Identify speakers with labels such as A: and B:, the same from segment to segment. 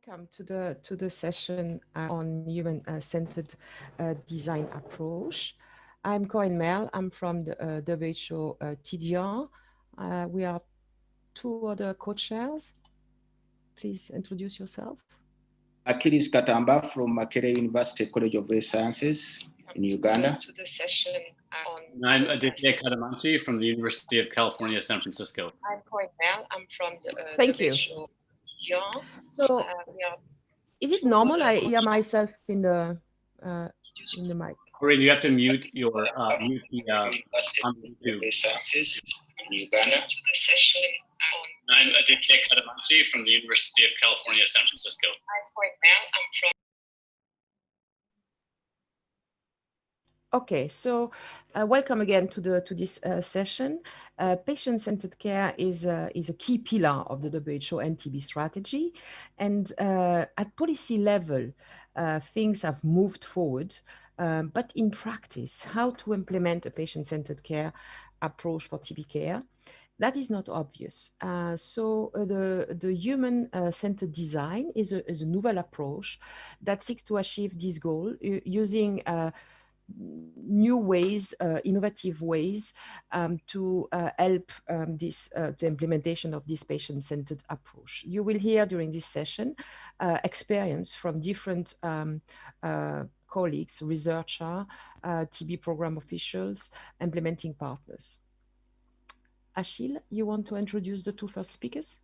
A: Welcome to the session on human-centered design approach. I'm Corinne Merle. I'm from the WHO TDR. We are two other co-chairs. Please introduce yourself.
B: Achilles Katamba from Makerere University College of Health Sciences in Uganda.
A: To the session
C: And I'm Aditya Kadamanti from the University of California, San Francisco.
A: I'm Corinne Merle. I'm from the Thank you. TDR. So, is it normal? I hear myself in the mic.
C: Corinne, you have to mute your mute the on YouTube.
B: In Uganda.
C: I'm Aditya Kadamanti from the University of California, San Francisco.
A: I'm Corinne Merle. I'm from. Okay, so welcome again to this session. Patient-centered care is a key pillar of the WHO NTB strategy, and at policy level, things have moved forward. But in practice, how to implement a patient-centered care approach for TB care, that is not obvious. So the human-centered design is a novel approach that seeks to achieve this goal using new ways, innovative ways to help the implementation of this patient-centered approach. You will hear during this session experience from different colleagues, researchers, TB program officials, implementing partners. Achille, you want to introduce the two first speakers?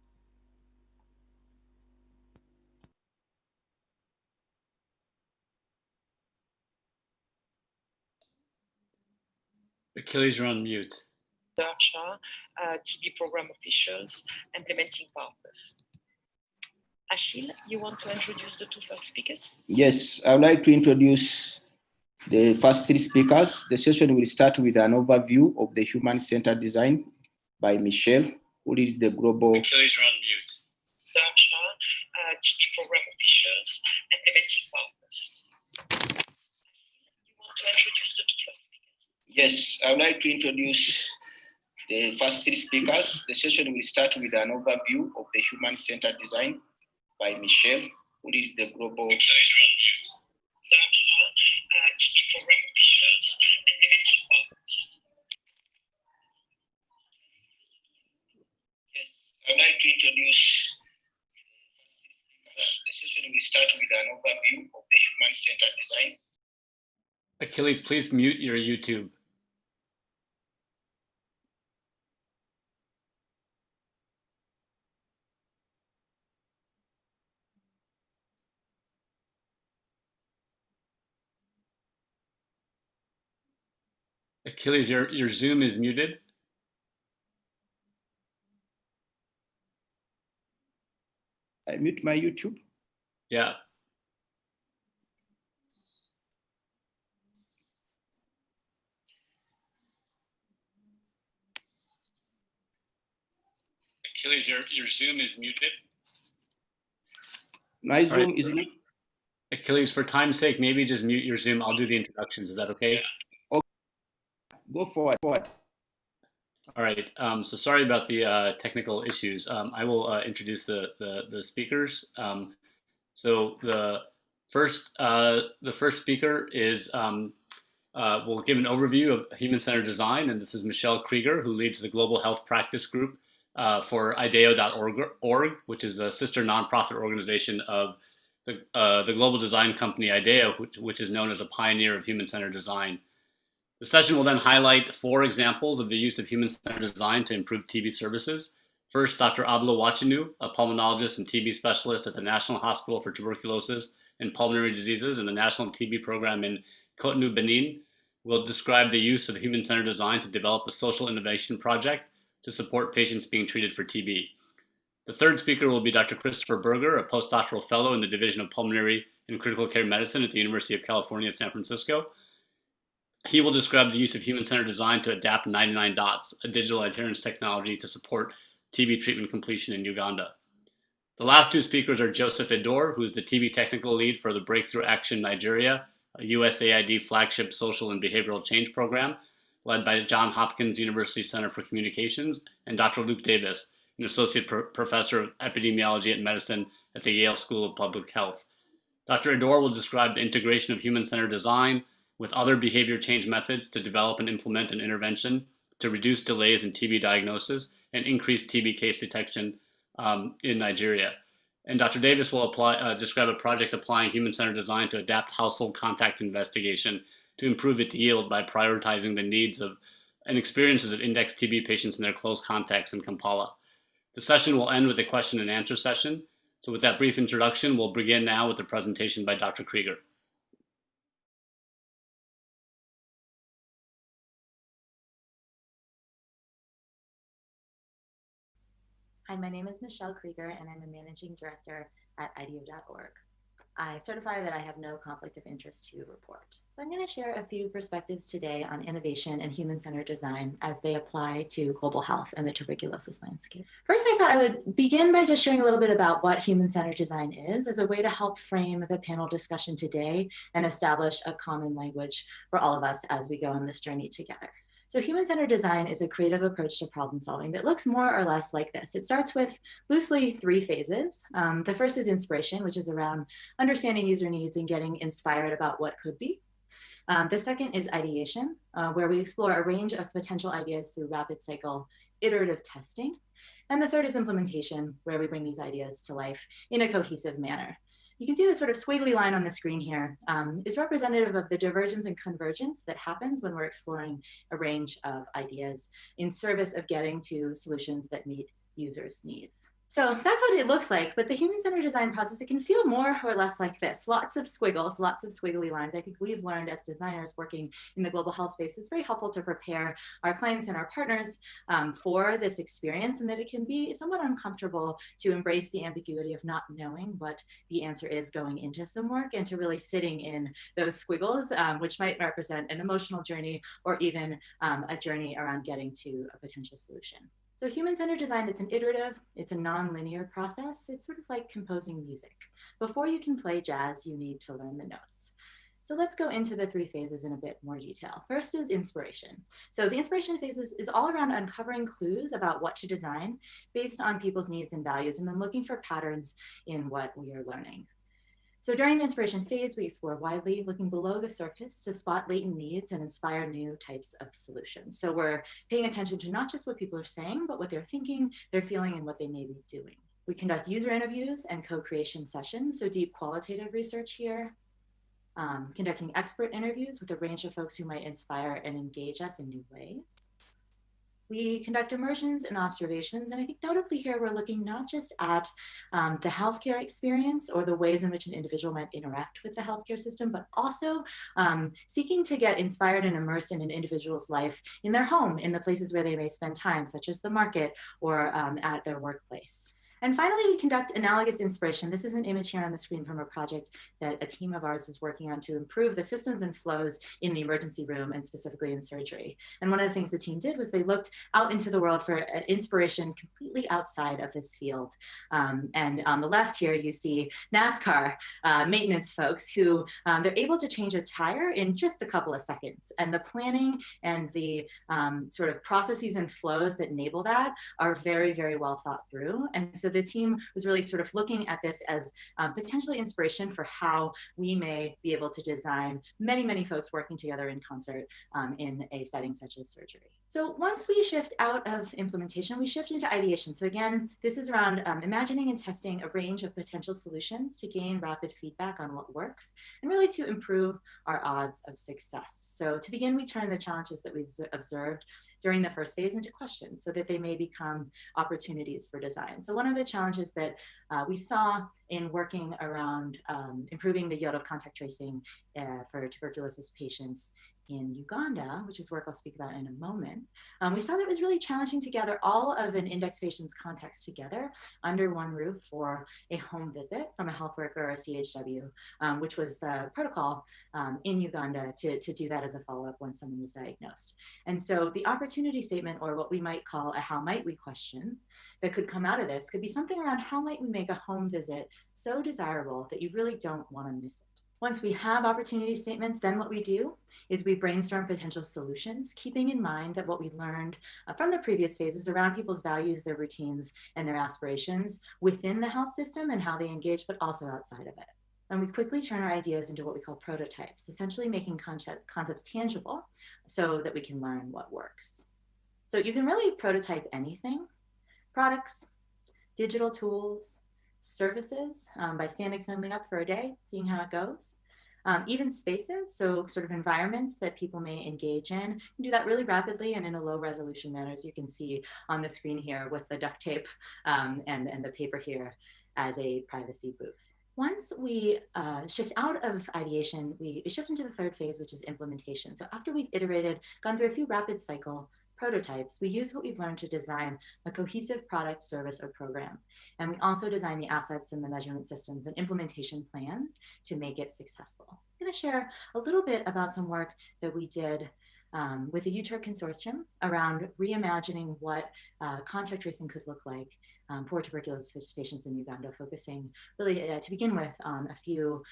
C: Achilles, you're on mute.
A: Researcher, TB program officials, implementing partners. Achille, you want to introduce the two first speakers?
B: Yes, I would like to introduce the first three speakers. The session will start with an overview of the human-centered design by Michelle, who leads the global.
C: Achilles, you're on mute.
A: Researcher, TB program officials, implementing partners. You want to introduce the two first speakers?
B: Yes, I would like to introduce the first three speakers. The session will start with an overview of the human-centered design by Michelle, who is the global.
C: Achilles, you're on mute.
A: TB program officials, implementing partners.
B: Yes, I would like to introduce the session will start with an overview of the human-centered design.
C: Achilles, please mute your YouTube. Achilles, your Zoom is muted.
B: I mute my YouTube.
C: Yeah. Achilles, your Zoom is muted.
B: My Zoom is muted.
C: Achilles, for time's sake, maybe just mute your Zoom. I'll do the introductions. Is that okay?
B: Yeah. Okay. Go forward.
C: All right. So sorry about the technical issues. I will introduce the speakers. So the first speaker is will give an overview of human-centered design, and this is Michelle Krieger, who leads the Global Health Practice Group for IDEO.org, which is a sister nonprofit organization of the global design company IDEO, which is known as a pioneer of human-centered design. The session will then highlight 4 examples of the use of human-centered design to improve TB services. First, Dr. Ablo Wachinu, a pulmonologist and TB specialist at the National Hospital for Tuberculosis and Pulmonary Diseases and the National TB Program in Cotonou, Benin, will describe the use of human-centered design to develop a social innovation project to support patients being treated for TB. The third speaker will be Dr. Christopher Berger, a postdoctoral fellow in the Division of Pulmonary and Critical Care Medicine at the University of California, San Francisco. He will describe the use of human-centered design to adapt 99 dots, a digital adherence technology to support TB treatment completion in Uganda. The last 2 speakers are Joseph Edor, who is the TB technical lead for the Breakthrough Action Nigeria, a USAID flagship social and behavioral change program, led by Johns Hopkins University Center for Communications, and Dr. Luke Davis, an associate professor of epidemiology and medicine at the Yale School of Public Health. Dr. Ador will describe the integration of human-centered design with other behavior change methods to develop and implement an intervention to reduce delays in TB diagnosis and increase TB case detection in Nigeria. And Dr. Davis will describe a project applying human-centered design to adapt household contact investigation to improve its yield by prioritizing the needs of and experiences of index TB patients and their close contacts in Kampala. The session will end with a question and answer session. So with that brief introduction, we'll begin now with the presentation by Dr. Krieger.
D: Hi, my name is Michelle Krieger, and I'm a managing director at IDEO.org. I certify that I have no conflict of interest to report. So I'm going to share a few perspectives today on innovation and human-centered design as they apply to global health and the tuberculosis landscape. First, I thought I would begin by just sharing a little bit about what human-centered design is as a way to help frame the panel discussion today and establish a common language for all of us as we go on this journey together. So human-centered design is a creative approach to problem solving that looks more or less like this. It starts with loosely 3 phases. The first is inspiration, which is around understanding user needs and getting inspired about what could be. The second is ideation, where we explore a range of potential ideas through rapid cycle iterative testing. And the third is implementation, where we bring these ideas to life in a cohesive manner. You can see the sort of squiggly line on the screen here is representative of the divergence and convergence that happens when we're exploring a range of ideas in service of getting to solutions that meet users' needs. So that's what it looks like, but the human-centered design process, it can feel more or less like this. Lots of squiggles, lots of squiggly lines. I think we've learned as designers working in the global health space, it's very helpful to prepare our clients and our partners for this experience, and that it can be somewhat uncomfortable to embrace the ambiguity of not knowing what the answer is going into some work, and to really sitting in those squiggles, which might represent an emotional journey or even a journey around getting to a potential solution. So human-centered design, it's an iterative, it's a non-linear process. It's sort of like composing music. Before you can play jazz, you need to learn the notes. So let's go into the 3 phases in a bit more detail. First is inspiration. So the inspiration phase is all around uncovering clues about what to design based on people's needs and values, and then looking for patterns in what we are learning. So during the inspiration phase, we explore widely, looking below the surface to spot latent needs and inspire new types of solutions. So we're paying attention to not just what people are saying, but what they're thinking, they're feeling, and what they may be doing. We conduct user interviews and co-creation sessions, so deep qualitative research here, conducting expert interviews with a range of folks who might inspire and engage us in new ways. We conduct immersions and observations, and I think notably here we're looking not just at the healthcare experience or the ways in which an individual might interact with the healthcare system, but also seeking to get inspired and immersed in an individual's life in their home, in the places where they may spend time, such as the market or at their workplace. And finally, we conduct analogous inspiration. This is an image here on the screen from a project that a team of ours was working on to improve the systems and flows in the emergency room, and specifically in surgery. And one of the things the team did was they looked out into the world for inspiration completely outside of this field. And on the left here, you see NASCAR maintenance folks who they're able to change a tire in just a couple of seconds. And the planning and the sort of processes and flows that enable that are very, very well thought through. And so the team was really sort of looking at this as potentially inspiration for how we may be able to design many, many folks working together in concert in a setting such as surgery. So once we shift out of implementation, we shift into ideation. So again, this is around imagining and testing a range of potential solutions to gain rapid feedback on what works and really to improve our odds of success. So to begin, we turn the challenges that we've observed during the first phase into questions so that they may become opportunities for design. So one of the challenges that we saw in working around improving the yield of contact tracing for tuberculosis patients in Uganda, which is work I'll speak about in a moment, we saw that it was really challenging to gather all of an index patient's contacts together under one roof for a home visit from a health worker or a CHW, which was the protocol in Uganda to do that as a follow-up when someone was diagnosed. And so the opportunity statement, or what we might call a how might we question, that could come out of this could be something around how might we make a home visit so desirable that you really don't want to miss it. Once we have opportunity statements, then what we do is we brainstorm potential solutions, keeping in mind that what we learned from the previous phases around people's values, their routines, and their aspirations within the health system and how they engage, but also outside of it. And we quickly turn our ideas into what we call prototypes, essentially making concepts tangible so that we can learn what works. So you can really prototype anything: products, digital tools, services, by standing something up for a day, seeing how it goes. Even spaces, so sort of environments that people may engage in. You can do that really rapidly and in a low resolution manner, as you can see on the screen here with the duct tape and the paper here as a privacy booth. Once we shift out of ideation, we shift into the third phase, which is implementation. So after we've iterated, gone through a few rapid cycle prototypes, we use what we've learned to design a cohesive product, service, or program. And we also design the assets and the measurement systems and implementation plans to make it successful. I'm going to share a little bit about some work that we did with the UTURC consortium around reimagining what contact tracing could look like for tuberculosis patients in Uganda, focusing really to begin with on a few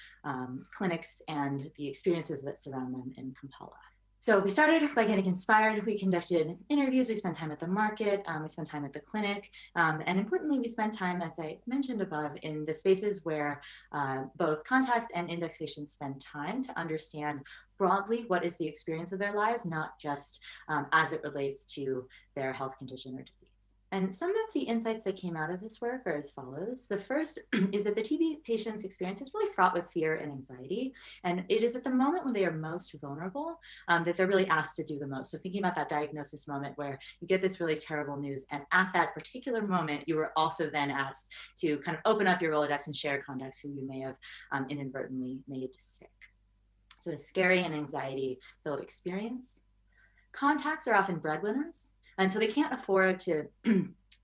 D: clinics and the experiences that surround them in Kampala. So we started by getting inspired. We conducted interviews. We spent time at the market. We spent time at the clinic. And importantly, we spent time, as I mentioned above, in the spaces where both contacts and index patients spend time to understand broadly what is the experience of their lives, not just as it relates to their health condition or disease. And some of the insights that came out of this work are as follows. The first is that the TB patient's experience is really fraught with fear and anxiety. And it is at the moment when they are most vulnerable that they're really asked to do the most. So thinking about that diagnosis moment where you get this really terrible news, and at that particular moment, you were also then asked to kind of open up your Rolodex and share contacts who you may have inadvertently made sick. So a scary and anxiety-filled experience. Contacts are often breadwinners, and so they can't afford to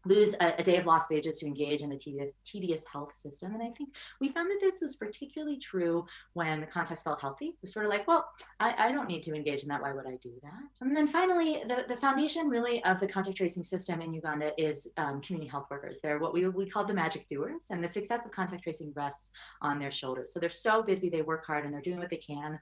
D: lose a day of lost wages to engage in a tedious health system. And I think we found that this was particularly true when the contacts felt healthy. It was sort of like, well, I don't need to engage in that. Why would I do that? And then finally, the foundation really of the contact tracing system in Uganda is community health workers. They're what we call the magic doers, and the success of contact tracing rests on their shoulders. So they're so busy, they work hard, and they're doing what they can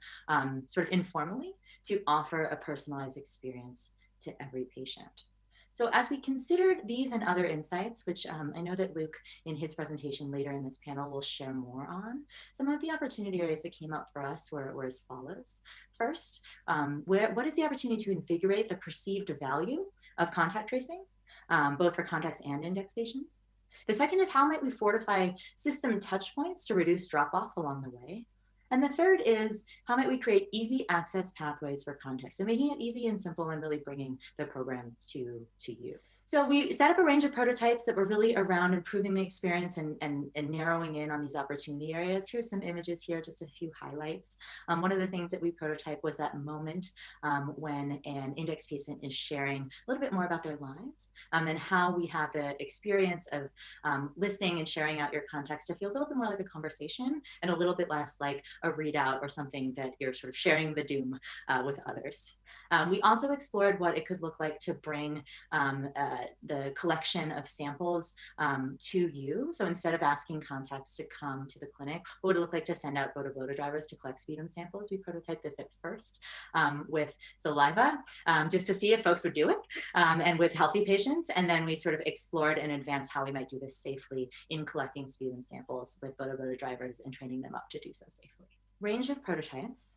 D: sort of informally to offer a personalized experience to every patient. So as we considered these and other insights, which I know that Luke in his presentation later in this panel will share more on, some of the opportunity areas that came up for us were as follows. First, what is the opportunity to invigorate the perceived value of contact tracing, both for contacts and index patients? The second is how might we fortify system touch points to reduce drop-off along the way? And the third is how might we create easy access pathways for contacts? So making it easy and simple and really bringing the program to you. So we set up a range of prototypes that were really around improving the experience and narrowing in on these opportunity areas. Here's some images here, just a few highlights. One of the things that we prototyped was that moment when an index patient is sharing a little bit more about their lives and how we have the experience of listing and sharing out your contacts to feel a little bit more like a conversation and a little bit less like a readout or something that you're sort of sharing the doom with others. We also explored what it could look like to bring the collection of samples to you. So instead of asking contacts to come to the clinic, what would it look like to send out boda drivers to collect sputum samples? We prototyped this at first with saliva, just to see if folks would do it, and with healthy patients. And then we sort of explored and advanced how we might do this safely in collecting sputum samples with boda drivers and training them up to do so safely. Range of prototypes.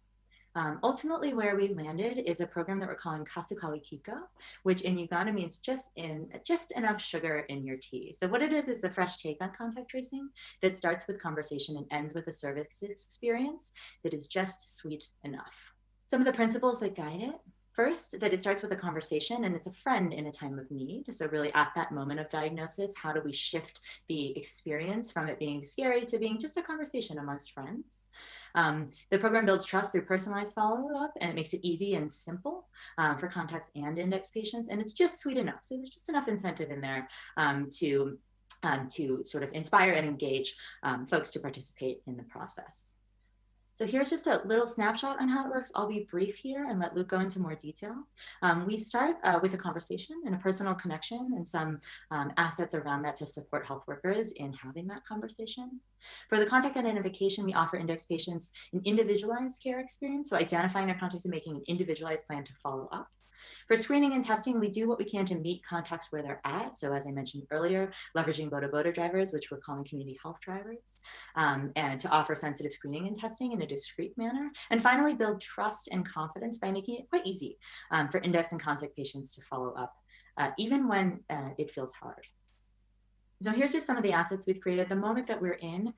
D: Ultimately, where we landed is a program that we're calling Kasukali Kiko, which in Uganda means just enough sugar in your tea. So what it is a fresh take on contact tracing that starts with conversation and ends with a service experience that is just sweet enough. Some of the principles that guide it. First, that it starts with a conversation and it's a friend in a time of need. So really at that moment of diagnosis, how do we shift the experience from it being scary to being just a conversation amongst friends? The program builds trust through personalized follow-up, and it makes it easy and simple for contacts and index patients, and it's just sweet enough. So there's just enough incentive in there to sort of inspire and engage folks to participate in the process. So here's just a little snapshot on how it works. I'll be brief here and let Luke go into more detail. We start with a conversation and a personal connection and some assets around that to support health workers in having that conversation. For the contact identification, we offer index patients an individualized care experience, so identifying their contacts and making an individualized plan to follow up. For screening and testing, we do what we can to meet contacts where they're at. So as I mentioned earlier, leveraging boda drivers, which we're calling community health drivers, and to offer sensitive screening and testing in a discrete manner. And finally, build trust and confidence by making it quite easy for index and contact patients to follow up, even when it feels hard. So here's just some of the assets we've created. The moment that we're in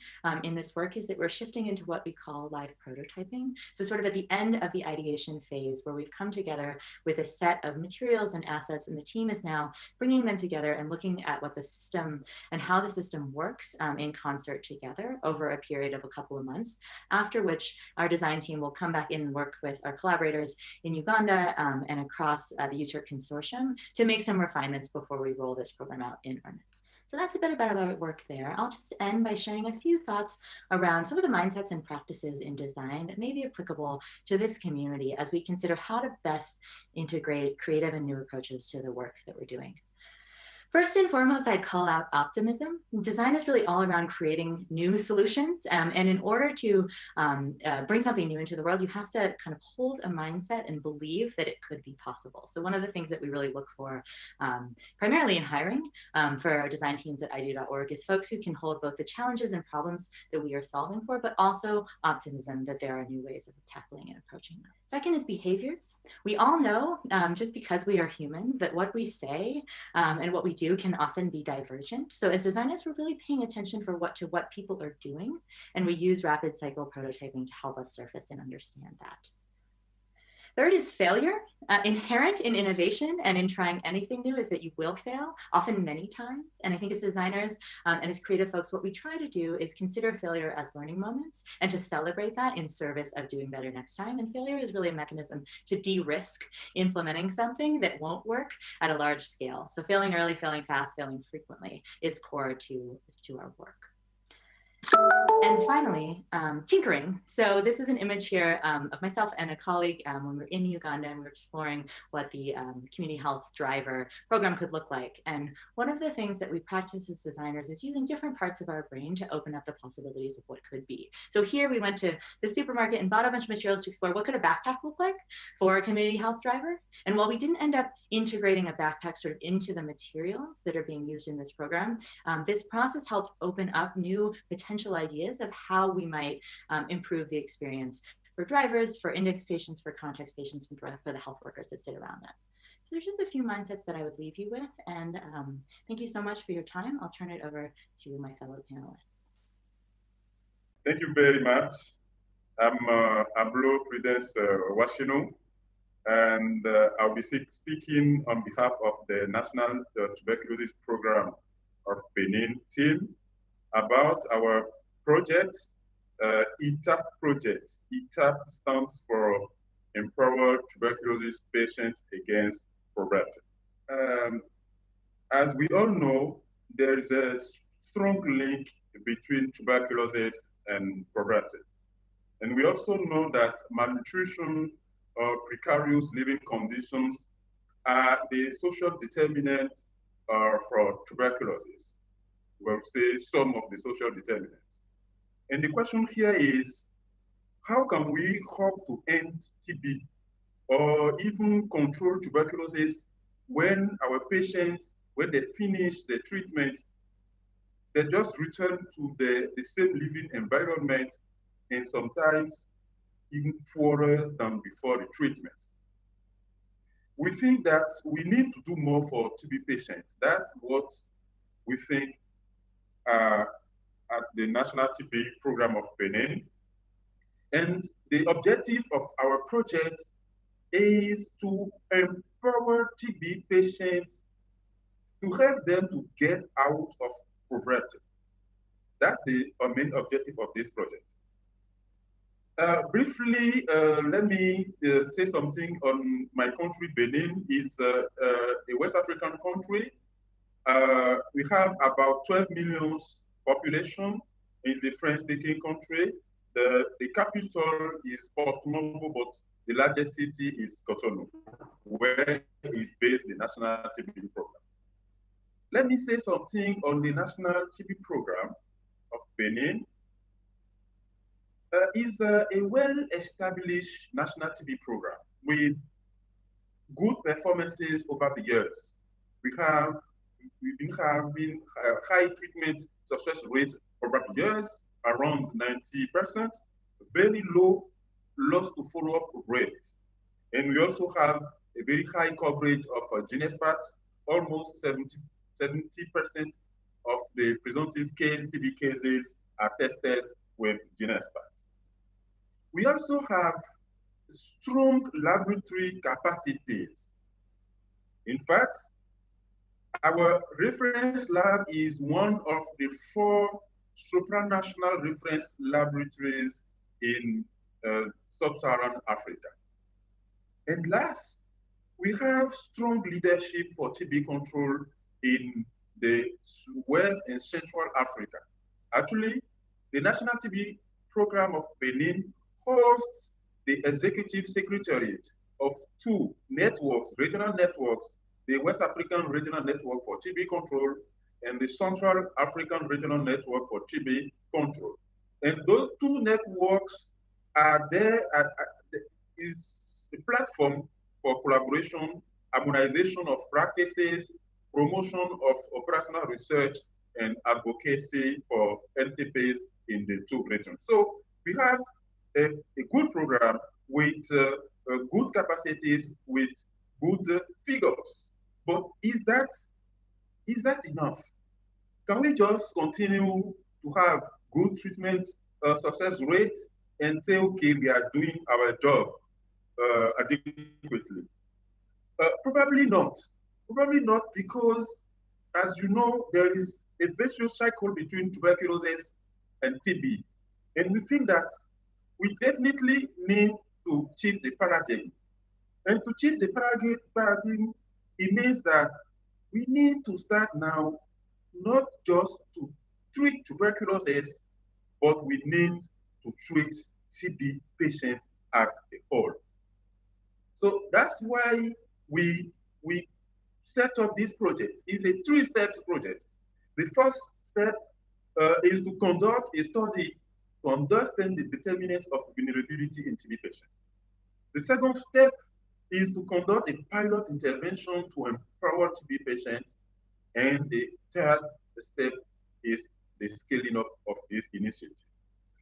D: this work is that we're shifting into what we call live prototyping. So sort of at the end of the ideation phase where we've come together with a set of materials and assets, and the team is now bringing them together and looking at what the system and how the system works in concert together over a period of a couple of months, after which our design team will come back in and work with our collaborators in Uganda and across the UTURC consortium to make some refinements before we roll this program out in earnest. So that's a bit about our work there. I'll just end by sharing a few thoughts around some of the mindsets and practices in design that may be applicable to this community as we consider how to best integrate creative and new approaches to the work that we're doing. First and foremost, I'd call out optimism. Design is really all around creating new solutions. And in order to bring something new into the world, you have to kind of hold a mindset and believe that it could be possible. So one of the things that we really look for, primarily in hiring for our design teams at IDEO.org, is folks who can hold both the challenges and problems that we are solving for, but also optimism that there are new ways of tackling and approaching them. Second is behaviors. We all know, just because we are humans, that what we say and what we do can often be divergent. So as designers, we're really paying attention to what people are doing, and we use rapid cycle prototyping to help us surface and understand that. Third is failure. Inherent in innovation and in trying anything new is that you will fail, often many times. And I think as designers and as creative folks, what we try to do is consider failure as learning moments and to celebrate that in service of doing better next time. And failure is really a mechanism to de-risk implementing something that won't work at a large scale. So failing early, failing fast, failing frequently is core to our work. And finally, tinkering. So this is an image here of myself and a colleague when we were in Uganda and we were exploring what the community health driver program could look like. And one of the things that we practice as designers is using different parts of our brain to open up the possibilities of what could be. So here we went to the supermarket and bought a bunch of materials to explore what could a backpack look like for a community health driver. And while we didn't end up integrating a backpack sort of into the materials that are being used in this program, this process helped open up new potential ideas of how we might improve the experience for drivers, for index patients, for context patients, and for the health workers that sit around them. So there's just a few mindsets that I would leave you with. And thank you so much for your time. I'll turn it over to my fellow panelists.
E: Thank you very much. I'm Ablo Prudence Washino, and I'll be speaking on behalf of the National Tuberculosis Program of Benin team about our project, ETAP project. ETAP stands for Empower Tuberculosis Patients Against Poverty. As we all know, there is a strong link between tuberculosis and poverty. And we also know that malnutrition or precarious living conditions are the social determinants for tuberculosis. We'll say some of the social determinants. And the question here is, how can we hope to end TB or even control tuberculosis when our patients, when they finish the treatment, they just return to the same living environment and sometimes even poorer than before the treatment? We think that we need to do more for TB patients. That's what we think at the National TB Program of Benin. And the objective of our project is to empower TB patients, to help them to get out of poverty. That's the main objective of this project. Briefly, let me say something on my country. Benin is a West African country. We have about 12 million population. It's a French-speaking country. The capital is Porto-Novo, but the largest city is Cotonou, where is based the National TB Program. Let me say something on the National TB Program of Benin. is a well-established national TB program with good performances over the years. We've been having high treatment success rate over the years, around 90%, very low loss to follow-up rate. And we also have a very high coverage of gene experts, almost 70% of the presumptive TB cases are tested with gene experts. We also have strong laboratory capacities. In fact, our reference lab is one of the 4 supranational reference laboratories in sub-Saharan Africa. And last, we have strong leadership for TB control in the West and Central Africa. Actually, the National TB Program of Benin hosts the executive secretariat of 2 networks, regional networks, the West African Regional Network for TB Control and the Central African Regional Network for TB Control. And those 2 networks are there, is a platform for collaboration, harmonization of practices, promotion of operational research, and advocacy for NTPs in the 2 regions. So we have a good program with good capacities, with good figures. But is that enough? Can we just continue to have good treatment success rates and say, okay, we are doing our job adequately? Probably not. Probably not, because, as you know, there is a vicious cycle between tuberculosis and TB. And we think that we definitely need to shift the paradigm. And to shift the paradigm, it means that we need to start now not just to treat tuberculosis, but we need to treat TB patients as a whole. So that's why we set up this project. It's a 3-step project. The first step is to conduct a study to understand the determinants of vulnerability in TB patients. The second step is to conduct a pilot intervention to empower TB patients. And the third step is the scaling up of this initiative.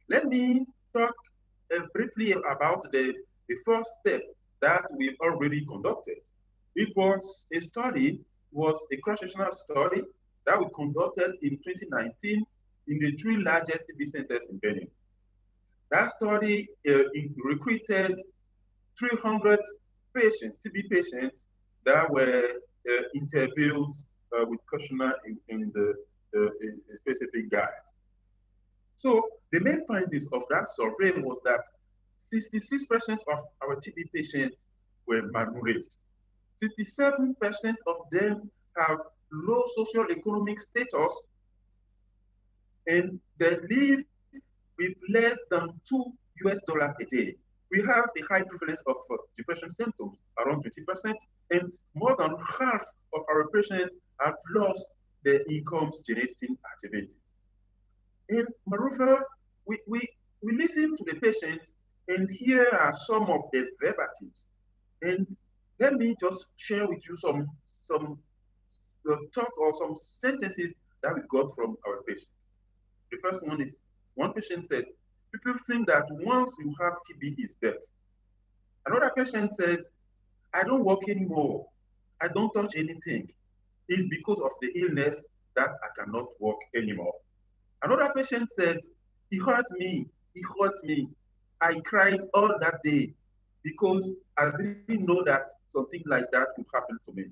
E: Let me talk briefly about the first step that we've already conducted. It was a study, a cross-sectional study that we conducted in 2019 in the 3 largest TB centers in Benin. That study recruited 300 patients, TB patients, that were interviewed with questionnaire in the specific guide. So the main findings of that survey was that 66% of our TB patients were malnourished. 67% of them have low socioeconomic status, and they live with less than $2 a day. We have a high prevalence of depression symptoms, around 20%, and more than half of our patients have lost their incomes generating activities. And moreover, we listen to the patients, and here are some of the verbatives. And let me just share with you some talk or some sentences that we got from our patients. The first one is, one patient said, people think that once you have TB is death. Another patient said, I don't walk anymore. I don't touch anything. It's because of the illness that I cannot walk anymore. Another patient said, he hurt me. I cried all that day because I didn't know that something like that could happen to me.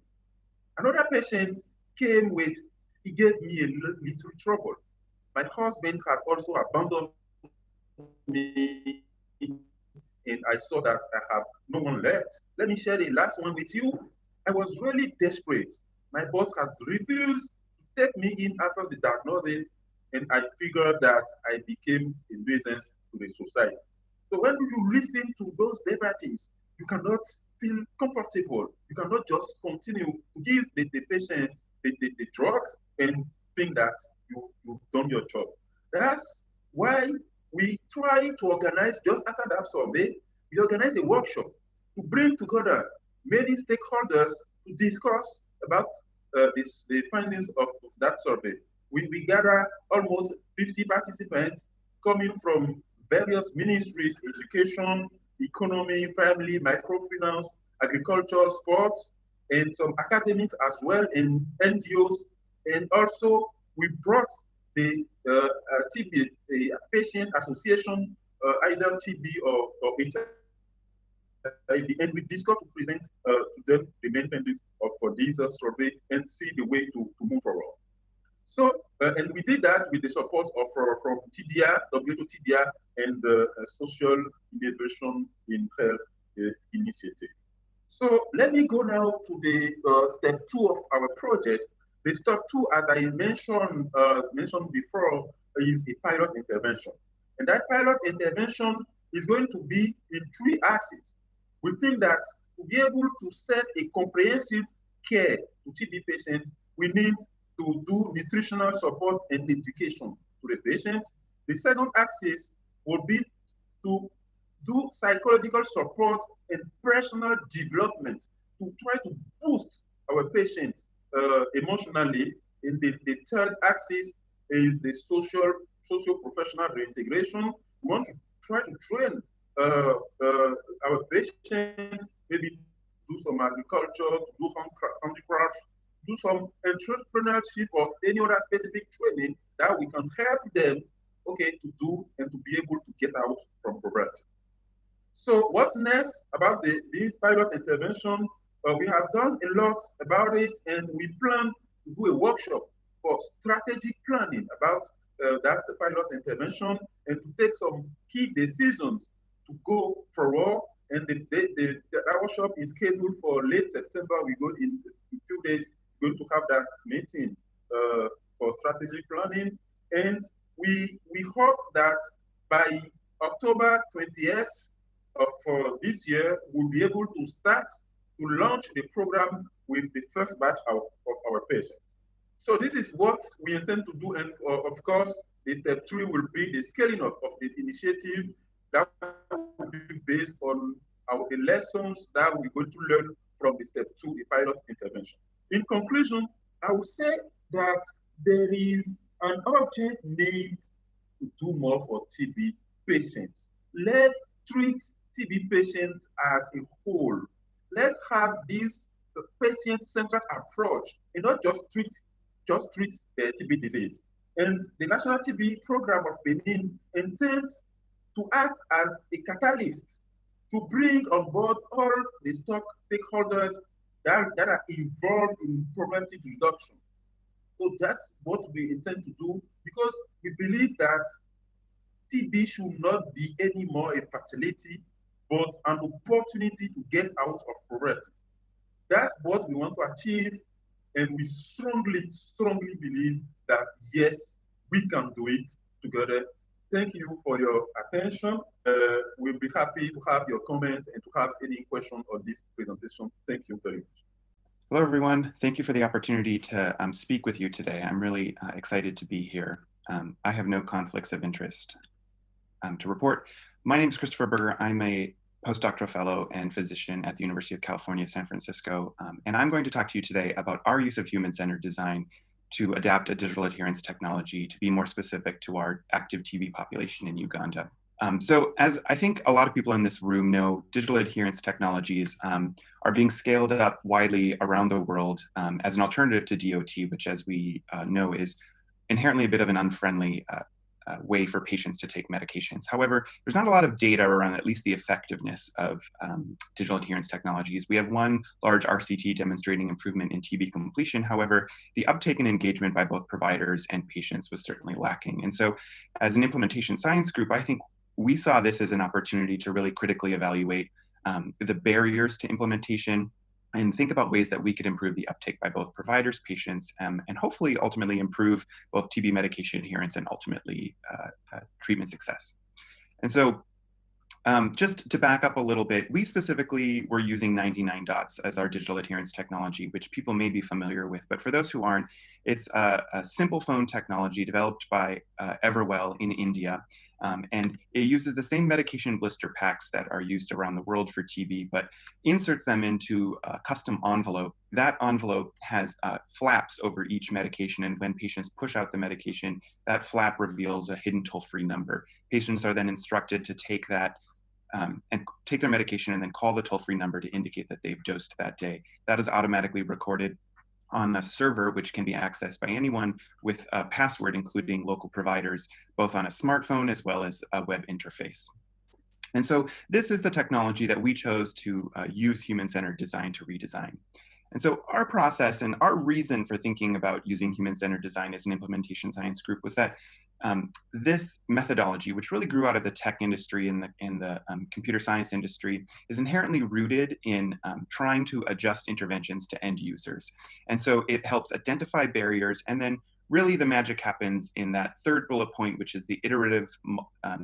E: Another patient came with, he gave me a little trouble. My husband had also abandoned me, and I saw that I have no one left. Let me share the last one with you. I was really desperate. My boss had refused to take me in after the diagnosis, and I figured that I became a nuisance to the society. So when you listen to those verbatives, you cannot feel comfortable. You cannot just continue to give the patient the drugs and think that you've done your job. That's why we try to organize, just after that survey, we organize a workshop to bring together many stakeholders to discuss about the findings of that survey. We gather almost 50 participants coming from various ministries: education, economy, family, microfinance, agriculture, sports, and some academics as well, and NGOs. And also, we brought the TB, the patient association, either TB or HIV, and we discussed to present to them the main findings for this survey and see the way to move forward. So, and we did that with the support of from TDR, WHO TDR, and the Social Innovation in Health Initiative. So let me go now to the step 2 of our project. The step 2, as I mentioned before, is a pilot intervention. And that pilot intervention is going to be in 3 axes. We think that to be able to set a comprehensive care to TB patients, we need to do nutritional support and education to the patient. The second axis will be to do psychological support and personal development to try to boost our patients emotionally. And the third axis is the socio-professional reintegration. We want to try to train our patients, maybe do some agriculture, do some handicraft, do some entrepreneurship or any other specific training that we can help them, okay, to do and to be able to get out from poverty. So what's next about this pilot intervention? We have done a lot about it, and we plan to do a workshop for strategic planning about that pilot intervention and to take some key decisions to go forward. And the workshop is scheduled for late September. We go in a few days, going to have that meeting for strategic planning. And we hope that by October 20th of this year, we'll be able to start to launch the program with the first batch of our patients. So this is what we intend to do. And of course, the step 3 will be the scaling up of the initiative that will be based on the lessons that we're going to learn from the step 2, the pilot intervention. In conclusion, I would say that there is an urgent need to do more for TB patients. Let's treat TB patients as a whole. Let's have this patient-centered approach and not just treat the TB disease. And the National TB Program of Benin intends to act as a catalyst to bring on board all the stakeholders that are involved in poverty reduction. So that's what we intend to do, because we believe that TB should not be anymore a fertility, but an opportunity to get out of poverty. That's what we want to achieve, and we strongly, strongly believe that yes, we can do it together. Thank you for your attention. We'll be happy to have your comments and to have any questions on this presentation. Thank you very much.
F: Hello, everyone. Thank you for the opportunity to speak with you today. I'm really excited to be here. I have no conflicts of interest to report. My name is Christopher Berger. I'm a postdoctoral fellow and physician at the University of California, San Francisco. And I'm going to talk to you today about our use of human-centered design to adapt a digital adherence technology to be more specific to our active TB population in Uganda. So as I think a lot of people in this room know, digital adherence technologies are being scaled up widely around the world as an alternative to DOT, which as we know is inherently a bit of an unfriendly way for patients to take medications. However, there's not a lot of data around at least the effectiveness of digital adherence technologies. We have one large RCT demonstrating improvement in TB completion. However, the uptake and engagement by both providers and patients was certainly lacking. And so as an implementation science group, I think we saw this as an opportunity to really critically evaluate the barriers to implementation and think about ways that we could improve the uptake by both providers, patients, and hopefully ultimately improve both TB medication adherence and ultimately treatment success. And so just to back up a little bit, we specifically were using 99 dots as our digital adherence technology, which people may be familiar with. But for those who aren't, it's a simple phone technology developed by Everwell in India. And it uses the same medication blister packs that are used around the world for TB, but inserts them into a custom envelope. That envelope has flaps over each medication, and when patients push out the medication, that flap reveals a hidden toll-free number. Patients are then instructed to take that and take their medication and then call the toll-free number to indicate that they've dosed that day. That is automatically recorded on a server, which can be accessed by anyone with a password, including local providers, both on a smartphone as well as a web interface. And so this is the technology that we chose to use human-centered design to redesign. And so our process and our reason for thinking about using human-centered design as an implementation science group was that this methodology, which really grew out of the tech industry and the computer science industry, is inherently rooted in trying to adjust interventions to end users. And so it helps identify barriers, and then really the magic happens in that third bullet point, which is the iterative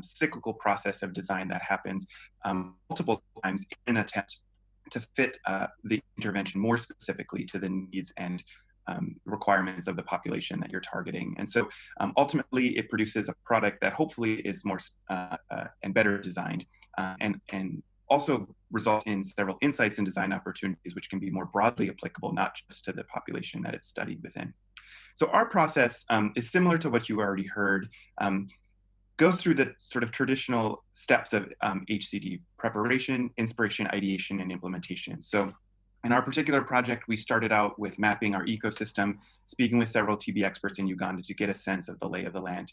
F: cyclical process of design that happens multiple times in an attempt to fit the intervention more specifically to the needs and requirements of the population that you're targeting. And so ultimately it produces a product that hopefully is more and better designed and also results in several insights and design opportunities, which can be more broadly applicable, not just to the population that it's studied within. So our process is similar to what you already heard, goes through the sort of traditional steps of HCD: preparation, inspiration, ideation, and implementation. So in our particular project, we started out with mapping our ecosystem, speaking with several TB experts in Uganda to get a sense of the lay of the land.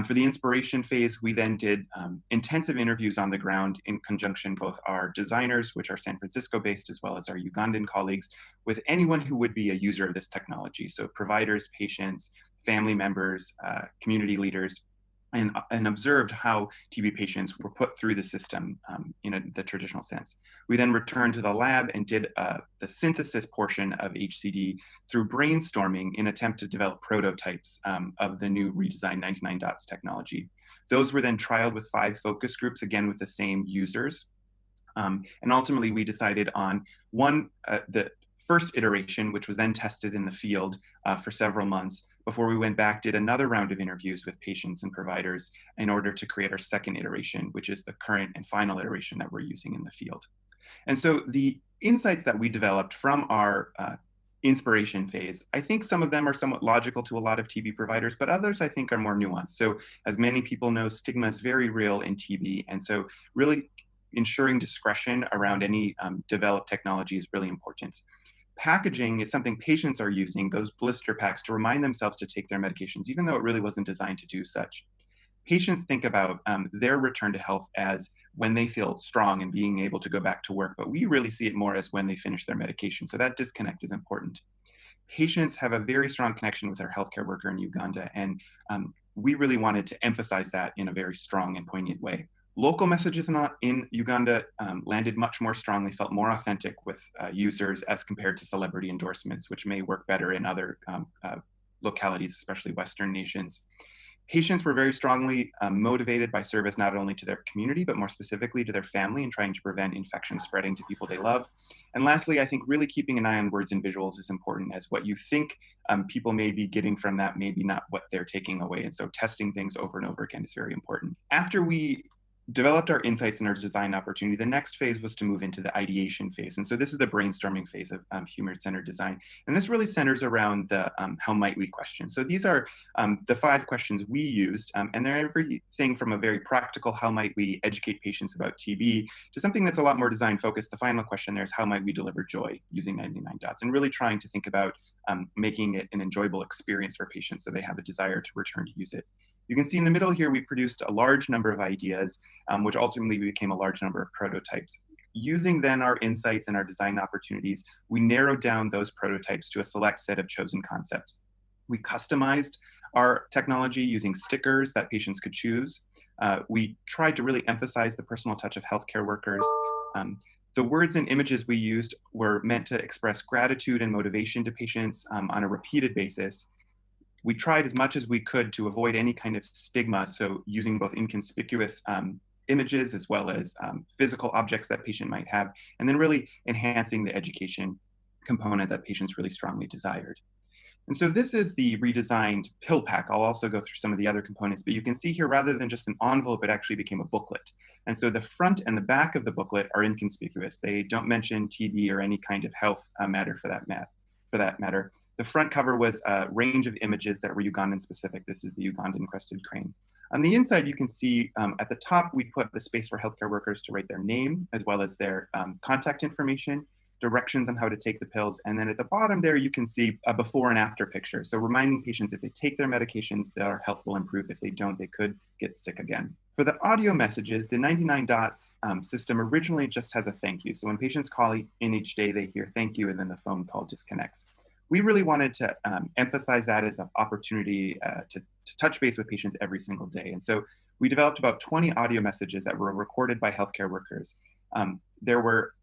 F: For the inspiration phase, we then did intensive interviews on the ground in conjunction, both our designers, which are San Francisco-based, as well as our Ugandan colleagues, with anyone who would be a user of this technology. So providers, patients, family members, community leaders, and observed how TB patients were put through the system in the traditional sense. We then returned to the lab and did the synthesis portion of HCD through brainstorming in an attempt to develop prototypes of the new redesigned 99 dots technology. Those were then trialed with 5 focus groups, again with the same users. And ultimately we decided on the first iteration, which was then tested in the field for several months, before we went back, did another round of interviews with patients and providers in order to create our second iteration, which is the current and final iteration that we're using in the field. And so the insights that we developed from our inspiration phase, I think some of them are somewhat logical to a lot of TB providers, but others I think are more nuanced. So as many people know, stigma is very real in TB. And so really ensuring discretion around any developed technology is really important. Packaging is something patients are using, those blister packs, to remind themselves to take their medications, even though it really wasn't designed to do such. Patients think about their return to health as when they feel strong and being able to go back to work, but we really see it more as when they finish their medication. So that disconnect is important. Patients have a very strong connection with their healthcare worker in Uganda, and we really wanted to emphasize that in a very strong and poignant way. Local messages in Uganda landed much more strongly, felt more authentic with users as compared to celebrity endorsements, which may work better in other localities, especially Western nations. Patients were very strongly motivated by service, not only to their community, but more specifically to their family, and trying to prevent infection spreading to people they love. And lastly, I think really keeping an eye on words and visuals is important, as what you think people may be getting from that may be not what they're taking away. And so testing things over and over again is very important. After we developed our insights and our design opportunity, the next phase was to move into the ideation phase. And so this is the brainstorming phase of human-centered design. And this really centers around the how might we question. So these are the 5 questions we used, and they're everything from a very practical, how might we educate patients about TB, to something that's a lot more design focused. The final question there is how might we deliver joy using 99 dots, and really trying to think about making it an enjoyable experience for patients so they have a desire to return to use it. You can see in the middle here, we produced a large number of ideas, which ultimately became a large number of prototypes. Using then our insights and our design opportunities, we narrowed down those prototypes to a select set of chosen concepts. We customized our technology using stickers that patients could choose. We tried to really emphasize the personal touch of healthcare workers. The words and images we used were meant to express gratitude and motivation to patients on a repeated basis. We tried as much as we could to avoid any kind of stigma, so using both inconspicuous images as well as physical objects that patient might have, and then really enhancing the education component that patients really strongly desired. And so this is the redesigned pill pack. I'll also go through some of the other components, but you can see here, rather than just an envelope, it actually became a booklet. And so the front and the back of the booklet are inconspicuous. They don't mention TB or any kind of health matter for that matter. The front cover was a range of images that were Ugandan specific. This is the Ugandan crested crane. On the inside, you can see at the top, we put the space for healthcare workers to write their name, as well as their contact information, directions on how to take the pills. And then at the bottom there, you can see a before and after picture. So reminding patients if they take their medications, their health will improve. If they don't, they could get sick again. For the audio messages, the 99 dots system originally just has a thank you. So when patients call in each day, they hear thank you, and then the phone call disconnects. We really wanted to emphasize that as an opportunity to touch base with patients every single day. And so we developed about 20 audio messages that were recorded by healthcare workers. There were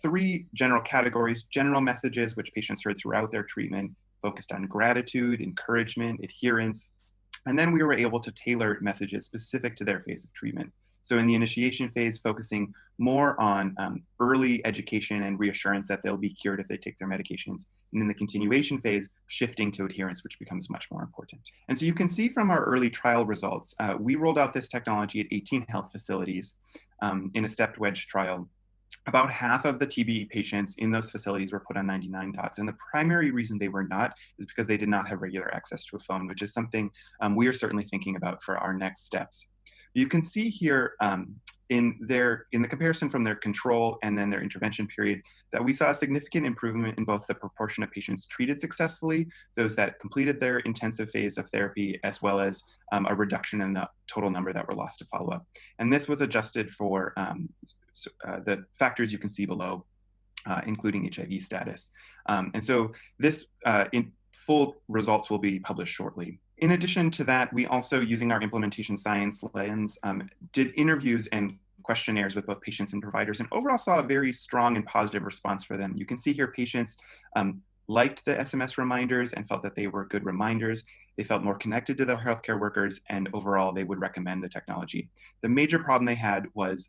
F: 3 general categories: general messages, which patients heard throughout their treatment, focused on gratitude, encouragement, adherence. And then we were able to tailor messages specific to their phase of treatment. So in the initiation phase, focusing more on early education and reassurance that they'll be cured if they take their medications. And in the continuation phase, shifting to adherence, which becomes much more important. And so you can see from our early trial results, we rolled out this technology at 18 health facilities in a stepped wedge trial. About half of the TB patients in those facilities were put on 99 dots. And the primary reason they were not is because they did not have regular access to a phone, which is something we are certainly thinking about for our next steps. You can see here in the comparison from their control and then their intervention period that we saw a significant improvement in both the proportion of patients treated successfully, those that completed their intensive phase of therapy, as well as a reduction in the total number that were lost to follow-up. And this was adjusted for the factors you can see below, including HIV status. And so this in full results will be published shortly. In addition to that, we also, using our implementation science lens, did interviews and questionnaires with both patients and providers, and overall saw a very strong and positive response for them. You can see here patients liked the SMS reminders and felt that they were good reminders. They felt more connected to their healthcare workers, and overall they would recommend the technology. The major problem they had was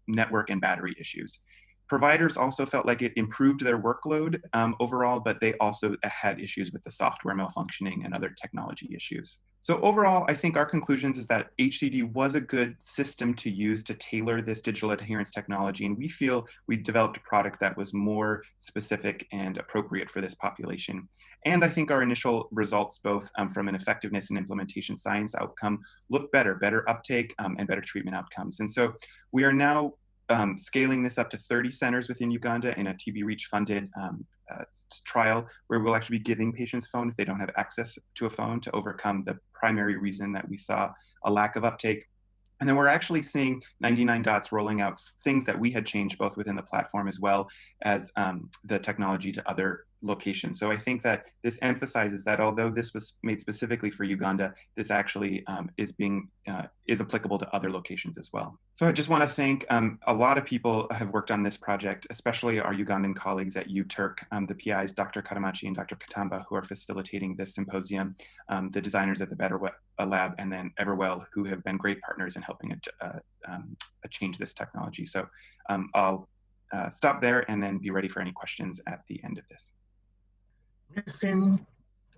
F: network and battery issues. Providers also felt like it improved their workload overall, but they also had issues with the software malfunctioning and other technology issues. So overall, I think our conclusions is that HCD was a good system to use to tailor this digital adherence technology, and we feel we developed a product that was more specific and appropriate for this population. And I think our initial results, both from an effectiveness and implementation science outcome, look better uptake and better treatment outcomes. And so we are now scaling this up to 30 centers within Uganda in a TB Reach funded trial, where we'll actually be giving patients phone if they don't have access to a phone, to overcome the primary reason that we saw a lack of uptake. And then we're actually seeing 99 dots rolling out things that we had changed both within the platform as well as the technology to other locations. So I think that this emphasizes that although this was made specifically for Uganda, this actually is applicable to other locations as well. So I just want to thank a lot of people have worked on this project, especially our Ugandan colleagues at UTURK, the PIs, Dr. Kadamachi and Dr. Katamba, who are facilitating this symposium, the designers at the Better Lab, and then Everwell, who have been great partners in helping change this technology. So I'll stop there and then be ready for any questions at the end of this.
G: Missing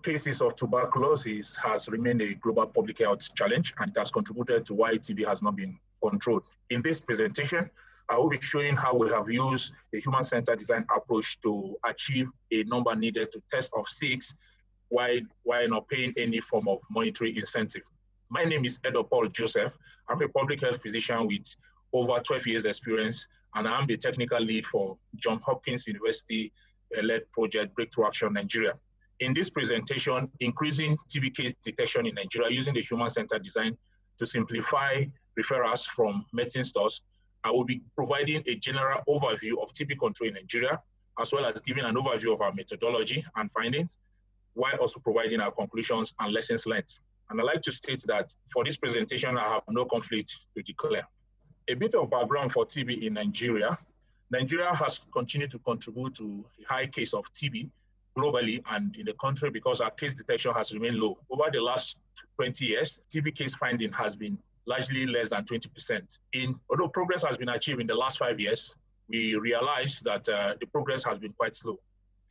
G: cases of tuberculosis has remained a global public health challenge, and it has contributed to why TB has not been controlled. In this presentation, I will be showing how we have used a human-centered design approach to achieve a number needed to test of 6 while not paying any form of monetary incentive. My name is Edo Paul Joseph. I'm a public health physician with over 12 years experience, and I'm the technical lead for Johns Hopkins University led project Breakthrough Action Nigeria. In this presentation, increasing TB case detection in Nigeria using the human-centered design to simplify referrals from medicine stores, I will be providing a general overview of TB control in Nigeria, as well as giving an overview of our methodology and findings, while also providing our conclusions and lessons learned. And I'd like to state that for this presentation, I have no conflict to declare. A bit of background for TB in Nigeria. Nigeria has continued to contribute to a high case of TB globally and in the country because our case detection has remained low. Over the last 20 years, TB case finding has been largely less than 20%. Although progress has been achieved in the last 5 years, we realized that the progress has been quite slow.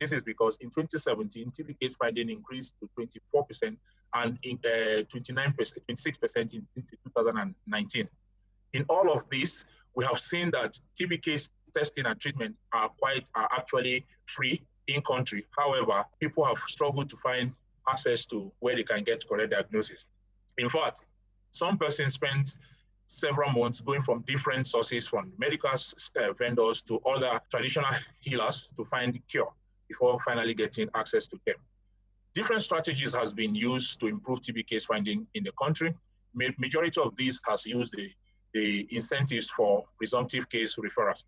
G: This is because in 2017, TB case finding increased to 24% and in 26% in 2019. In all of this, we have seen that TB case testing and treatment are actually free in country. However, people have struggled to find access to where they can get correct diagnosis. In fact, some persons spend several months going from different sources, from medical vendors to other traditional healers to find cure before finally getting access to care. Different strategies has been used to improve TB case finding in the country. Majority of these has used the incentives for presumptive case referrals.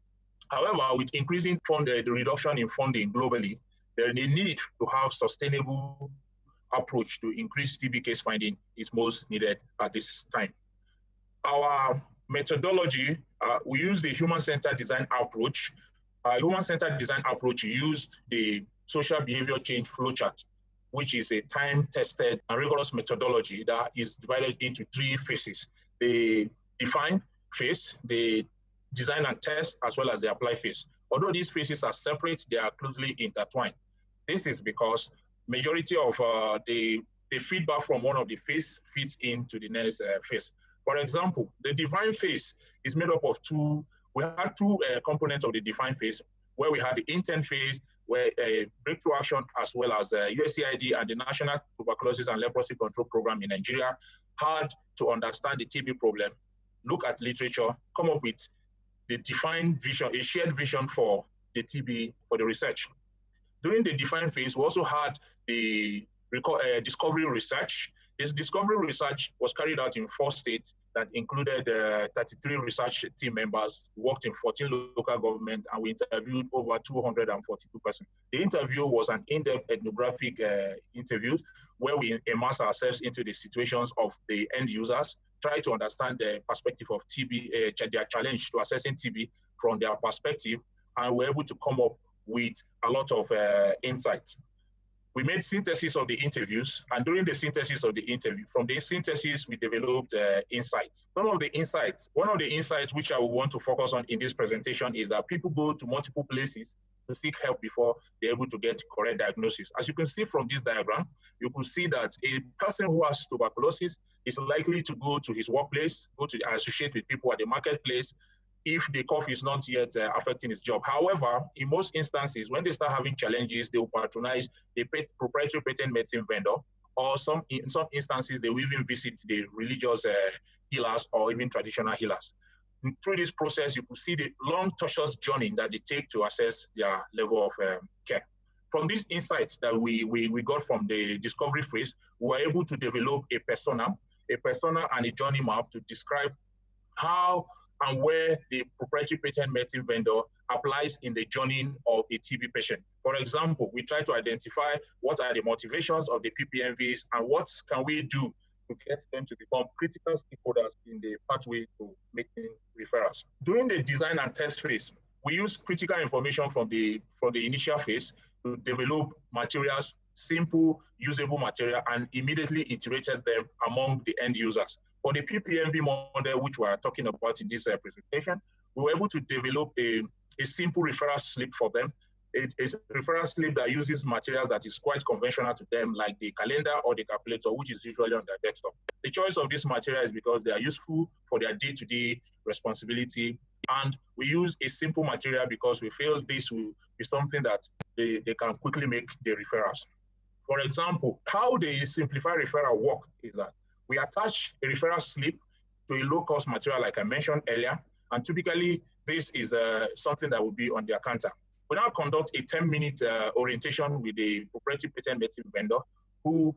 G: However, with increasing the reduction in funding globally, there is a need to have sustainable approach to increase TB case finding is most needed at this time. Our methodology, we use the human-centered design approach. Human-centered design approach used the social behavior change flowchart, which is a time-tested and rigorous methodology that is divided into 3 phases: the define phase, the design and test, as well as the apply phase. Although these phases are separate, they are closely intertwined. This is because majority of the feedback from one of the phase fits into the next phase. For example, the define phase is made up of we had two components of the define phase, where we had the intent phase, where a breakthrough action, as well as USAID and the National Tuberculosis and Leprosy Control Program in Nigeria had to understand the TB problem, look at literature, come up with the defined vision, a shared vision for the TB, for the research. During the define phase, we also had the discovery research. This discovery research was carried out in 4 states that included 33 research team members who worked in 14 local governments, and we interviewed over 242 persons. The interview was an in-depth ethnographic interview where we immerse ourselves into the situations of the end users, try to understand the perspective of TB, their challenge to assessing TB from their perspective, and we're able to come up with a lot of insights. We made synthesis of the interviews, and during the synthesis of the interview, from the synthesis, we developed insights. One of the insights which I want to focus on in this presentation is that people go to multiple places to seek help before they're able to get correct diagnosis. As you can see from this diagram, you can see that a person who has tuberculosis is likely to go to his workplace, go to associate with people at the marketplace, if the cough is not yet affecting his job. However, in most instances, when they start having challenges, they will patronize the proprietary patent medicine vendor, or in some instances, they will even visit the religious healers or even traditional healers. And through this process, you could see the long, tortuous journey that they take to assess their level of care. From these insights that we got from the discovery phase, we were able to develop a persona and a journey map to describe how and where the proprietary patent medicine vendor applies in the journey of a TB patient. For example, we try to identify what are the motivations of the PPMVs and what can we do to get them to become critical stakeholders in the pathway to making referrals. During the design and test phase, we use critical information from the initial phase to develop materials, simple, usable material, and immediately iterated them among the end users. For the PPMV model, which we are talking about in this presentation, we were able to develop a simple referral slip for them. It's a referral slip that uses materials that is quite conventional to them, like the calendar or the calculator, which is usually on their desktop. The choice of this material is because they are useful for their day-to-day responsibility. And we use a simple material because we feel this will be something that they can quickly make the referrals. For example, how the simplified referral work is that we attach a referral slip to a low-cost material, like I mentioned earlier, and typically this is something that will be on their counter. We now conduct a 10-minute orientation with the proprietary patent medicine vendor who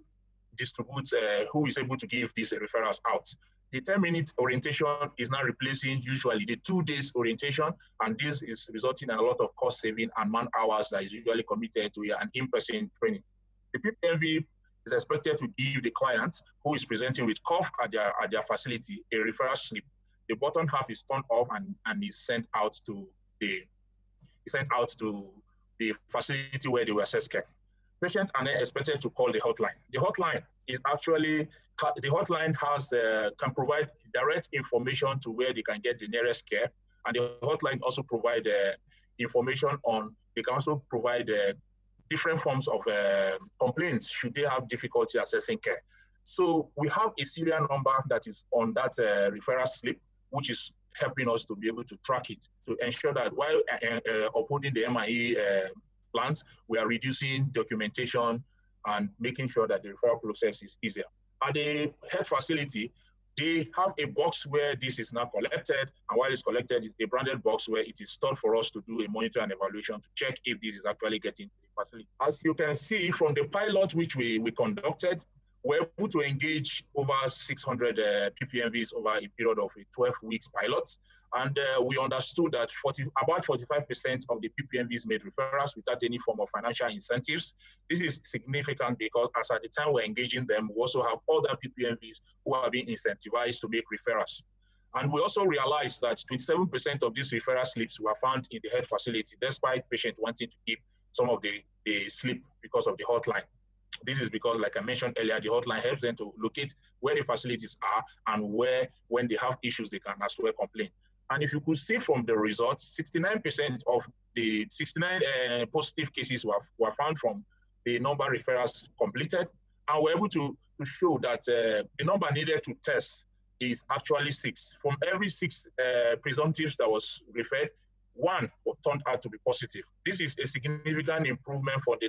G: distributes, who is able to give these referrals out. The 10-minute orientation is now replacing usually the 2 days orientation, and this is resulting in a lot of cost saving and man hours that is usually committed to an in-person training. The PPMV is expected to give the client who is presenting with cough at their facility a referral slip. The bottom half is turned off and is sent out to the facility where they will assess care. Patients are then expected to call the hotline. The hotline is actually, the hotline has can provide direct information to where they can get the nearest care, and the hotline also provide information on, they can also provide different forms of complaints should they have difficulty accessing care. So we have a serial number that is on that referral slip, which is helping us to be able to track it, to ensure that while upholding the MIE plans, we are reducing documentation and making sure that the referral process is easier. At the health facility, they have a box where this is now collected, and while it's collected, it's a branded box where it is stored for us to do a monitor and evaluation to check if this is actually getting to the facility. As you can see from the pilot which we conducted, we're able to engage over 600 PPMVs over a period of a 12 weeks pilot. And we understood that about 45% of the PPMVs made referrals without any form of financial incentives. This is significant because as at the time we're engaging them, we also have other PPMVs who are being incentivized to make referrals. And we also realized that 27% of these referral slips were found in the health facility, despite patients wanting to keep some of the slip because of the hotline. This is because, like I mentioned earlier, the hotline helps them to locate where the facilities are and where, when they have issues, they can as well complain. And if you could see from the results, 69% of the 69 positive cases were found from the number of referrals completed. And we're able to show that the number needed to test is actually 6. From every 6 presumptives that was referred, 1 turned out to be positive. This is a significant improvement for the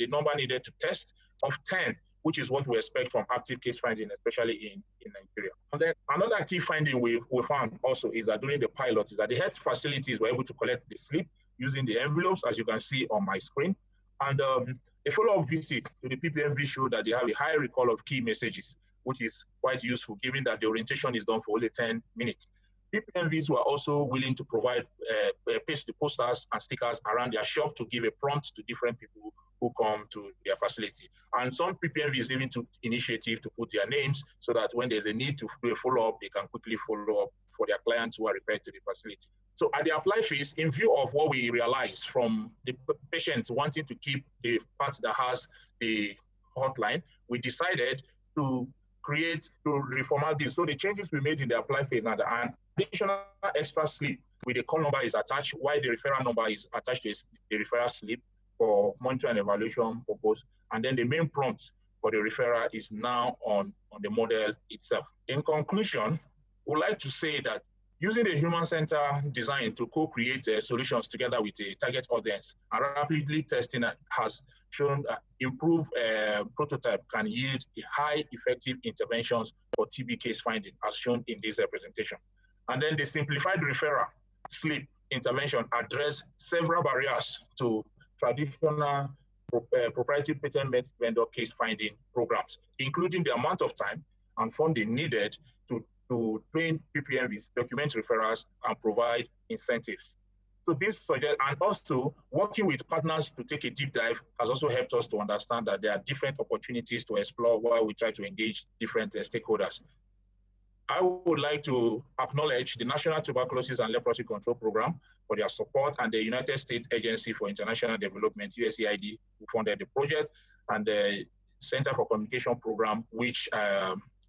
G: number needed to test of 10, which is what we expect from active case finding, especially in Nigeria. And then another key finding we found also is that during the pilot is that the health facilities were able to collect the slip using the envelopes, as you can see on my screen. And a follow-up visit to the PPMV showed that they have a high recall of key messages, which is quite useful given that the orientation is done for only 10 minutes. PPMVs were also willing to provide paste the posters and stickers around their shop to give a prompt to different people who come to their facility. And some PPMVs even took initiative to put their names so that when there's a need to do a follow-up, they can quickly follow up for their clients who are referred to the facility. So at the apply phase, in view of what we realized from the patients wanting to keep the part that has the hotline, we decided to reformat this. So the changes we made in the apply phase now, an additional extra slip with the call number is attached, while the referral number is attached to the referral slip for monitoring and evaluation purpose. And then the main prompt for the referral is now on the model itself. In conclusion, we'd like to say that using the human-centered design to co-create solutions together with a target audience and rapidly testing has shown improved prototype can yield high effective interventions for TB case finding, as shown in this presentation. And then the simplified referral slip intervention address several barriers to traditional proprietary patent vendor case finding programs, including the amount of time and funding needed to train PPMVs, document referrals, and provide incentives. So this suggests, and also working with partners to take a deep dive has also helped us to understand that there are different opportunities to explore while we try to engage different stakeholders. I would like to acknowledge the National Tuberculosis and Leprosy Control Program for their support, and the United States Agency for International Development, USAID, who funded the project, and the Center for Communication Program, which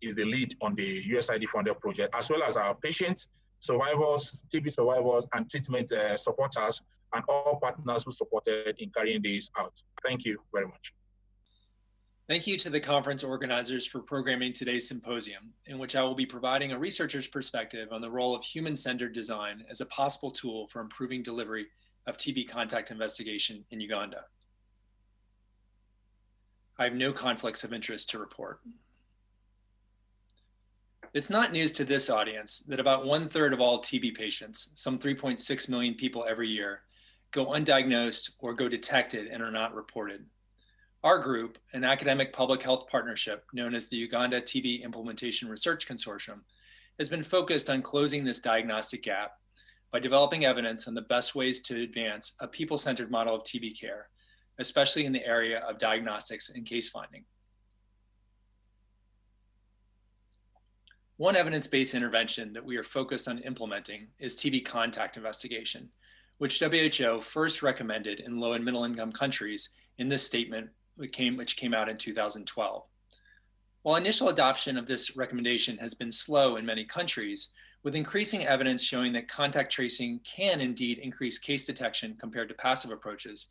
G: is the lead on the USAID funded project, as well as our patients, survivors, TB survivors, and treatment supporters, and all partners who supported in carrying this out. Thank you very much.
H: Thank you to the conference organizers for programming today's symposium, in which I will be providing a researcher's perspective on the role of human-centered design as a possible tool for improving delivery of TB contact investigation in Uganda. I have no conflicts of interest to report. It's not news to this audience that about 1/3 of all TB patients, some 3.6 million people every year, go undiagnosed or go detected and are not reported. Our group, an academic public health partnership known as the Uganda TB Implementation Research Consortium, has been focused on closing this diagnostic gap by developing evidence on the best ways to advance a people-centered model of TB care, especially in the area of diagnostics and case finding. One evidence-based intervention that we are focused on implementing is TB contact investigation, which WHO first recommended in low and middle income countries in this statement which came out in 2012. While initial adoption of this recommendation has been slow in many countries, with increasing evidence showing that contact tracing can indeed increase case detection compared to passive approaches,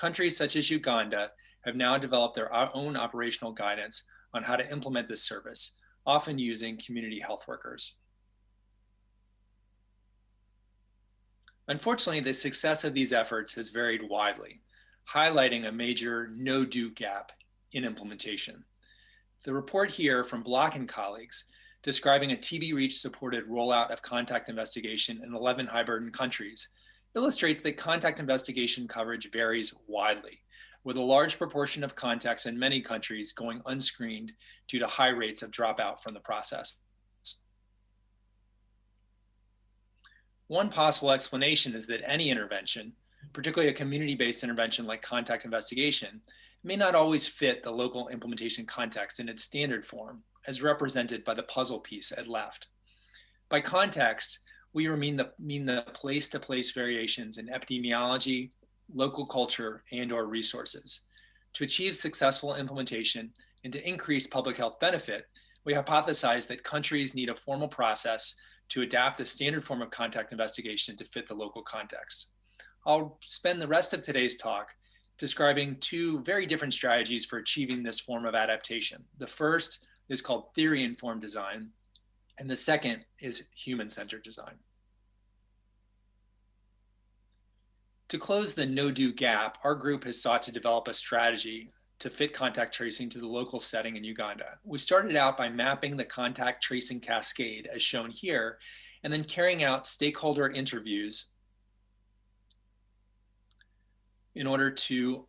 H: Countries such as Uganda have now developed their own operational guidance on how to implement this service, often using community health workers. Unfortunately, the success of these efforts has varied widely, highlighting a major no-do gap in implementation. The report here from Block and colleagues, describing a TB Reach supported rollout of contact investigation in 11 high-burden countries, illustrates that contact investigation coverage varies widely, with a large proportion of contacts in many countries going unscreened due to high rates of dropout from the process. One possible explanation is that any intervention, particularly a community-based intervention like contact investigation, may not always fit the local implementation context in its standard form, as represented by the puzzle piece at left. By context, we mean the place-to-place variations in epidemiology, local culture, and/or resources. To achieve successful implementation and to increase public health benefit, we hypothesize that countries need a formal process to adapt the standard form of contact investigation to fit the local context. I'll spend the rest of today's talk describing two very different strategies for achieving this form of adaptation. The first is called theory-informed design, and the second is human-centered design. To close the no-do gap, our group has sought to develop a strategy to fit contact tracing to the local setting in Uganda. We started out by mapping the contact tracing cascade as shown here, and then carrying out stakeholder interviews in order to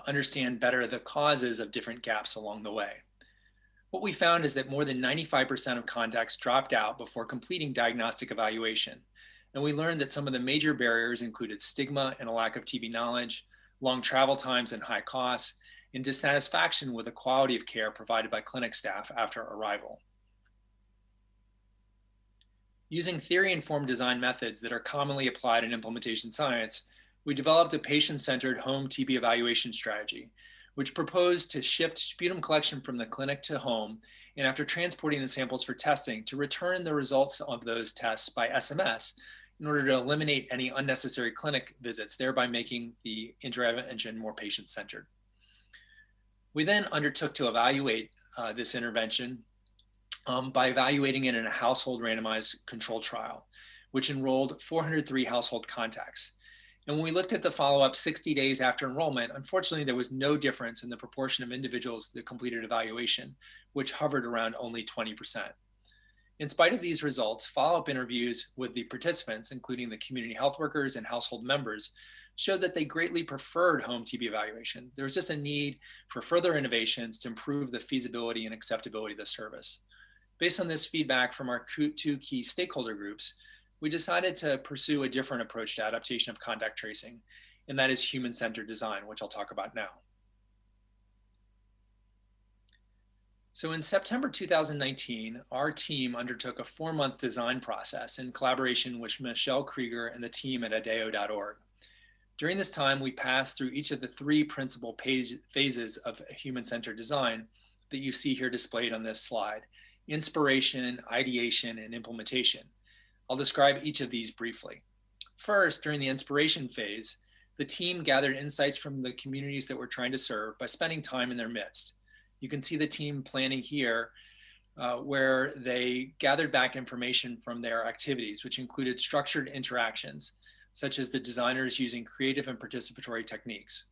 H: understand better the causes of different gaps along the way. What we found is that more than 95% of contacts dropped out before completing diagnostic evaluation. And we learned that some of the major barriers included stigma and a lack of TB knowledge, long travel times and high costs, and dissatisfaction with the quality of care provided by clinic staff after arrival. Using theory-informed design methods that are commonly applied in implementation science, we developed a patient-centered home TB evaluation strategy, which proposed to shift sputum collection from the clinic to home, and after transporting the samples for testing, to return the results of those tests by SMS in order to eliminate any unnecessary clinic visits, thereby making the intervention more patient-centered. We then undertook to evaluate this intervention by evaluating it in a household randomized control trial, which enrolled 403 household contacts. And when we looked at the follow-up 60 days after enrollment, unfortunately, there was no difference in the proportion of individuals that completed evaluation, which hovered around only 20%. In spite of these results, follow-up interviews with the participants, including the community health workers and household members, showed that they greatly preferred home TB evaluation. There was just a need for further innovations to improve the feasibility and acceptability of the service. Based on this feedback from our two key stakeholder groups, we decided to pursue a different approach to adaptation of contact tracing, and that is human-centered design, which I'll talk about now. So in September 2019, our team undertook a 4-month design process in collaboration with Michelle Krieger and the team at IDEO.org. During this time, we passed through each of the 3 principal phases of human-centered design that you see here displayed on this slide: inspiration, ideation, and implementation. I'll describe each of these briefly. First, during the inspiration phase, the team gathered insights from the communities that we're trying to serve by spending time in their midst. You can see the team planning here where they gathered back information from their activities, which included structured interactions, such as the designers using creative and participatory techniques.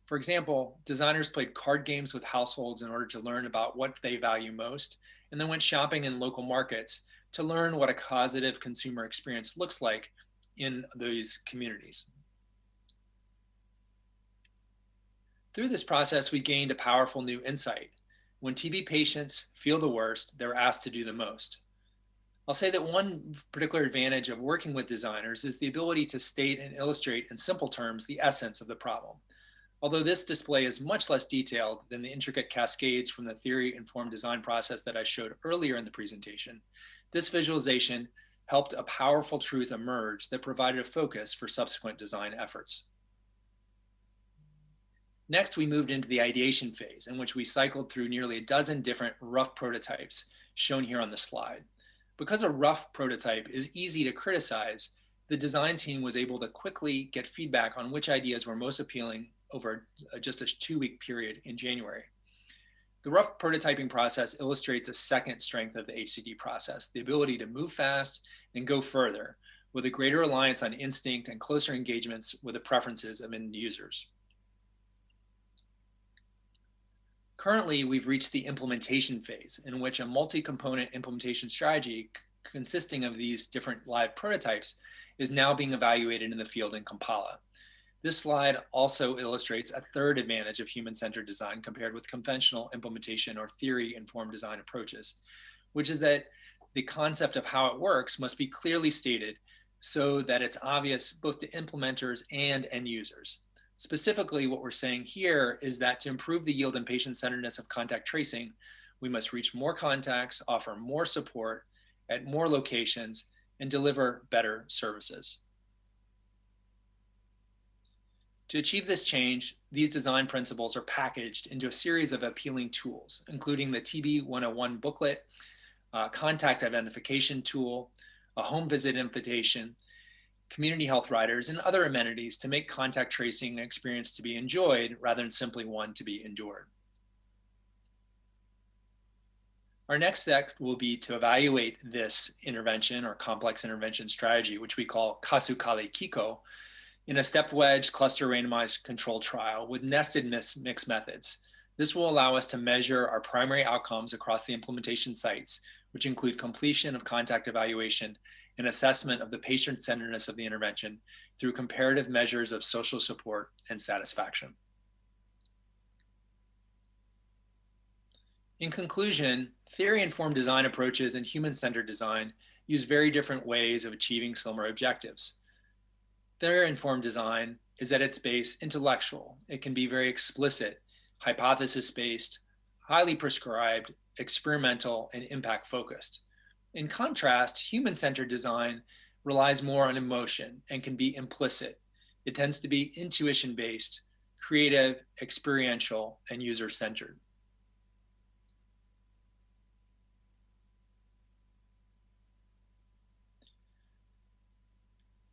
H: For example, designers played card games with households in order to learn about what they value most, and then went shopping in local markets to learn what a positive consumer experience looks like in these communities. Through this process, we gained a powerful new insight. When TB patients feel the worst, they're asked to do the most. I'll say that one particular advantage of working with designers is the ability to state and illustrate in simple terms the essence of the problem. Although this display is much less detailed than the intricate cascades from the theory-informed design process that I showed earlier in the presentation, this visualization helped a powerful truth emerge that provided a focus for subsequent design efforts. Next, we moved into the ideation phase, in which we cycled through nearly a dozen different rough prototypes shown here on the slide. Because a rough prototype is easy to criticize, the design team was able to quickly get feedback on which ideas were most appealing over just a 2-week period in January. The rough prototyping process illustrates a second strength of the HCD process, the ability to move fast and go further with a greater reliance on instinct and closer engagements with the preferences of end users. Currently, we've reached the implementation phase, in which a multi-component implementation strategy consisting of these different live prototypes is now being evaluated in the field in Kampala. This slide also illustrates a third advantage of human-centered design compared with conventional implementation or theory-informed design approaches, which is that the concept of how it works must be clearly stated so that it's obvious both to implementers and end users. Specifically, what we're saying here is that to improve the yield and patient-centeredness of contact tracing, we must reach more contacts, offer more support at more locations, and deliver better services. To achieve this change, these design principles are packaged into a series of appealing tools, including the TB 101 booklet, contact identification tool, a home visit invitation, community health riders, and other amenities to make contact tracing an experience to be enjoyed rather than simply one to be endured. Our next step will be to evaluate this intervention or complex intervention strategy, which we call Kasukale Kiko, in a stepped wedge cluster randomized controlled trial with nested mixed methods. This will allow us to measure our primary outcomes across the implementation sites, which include completion of contact evaluation and assessment of the patient-centeredness of the intervention through comparative measures of social support and satisfaction. In conclusion, theory-informed design approaches and human-centered design use very different ways of achieving similar objectives. Theory-informed design is at its base intellectual. It can be very explicit, hypothesis-based, highly prescribed, experimental, and impact-focused. In contrast, human-centered design relies more on emotion and can be implicit. It tends to be intuition-based, creative, experiential, and user-centered.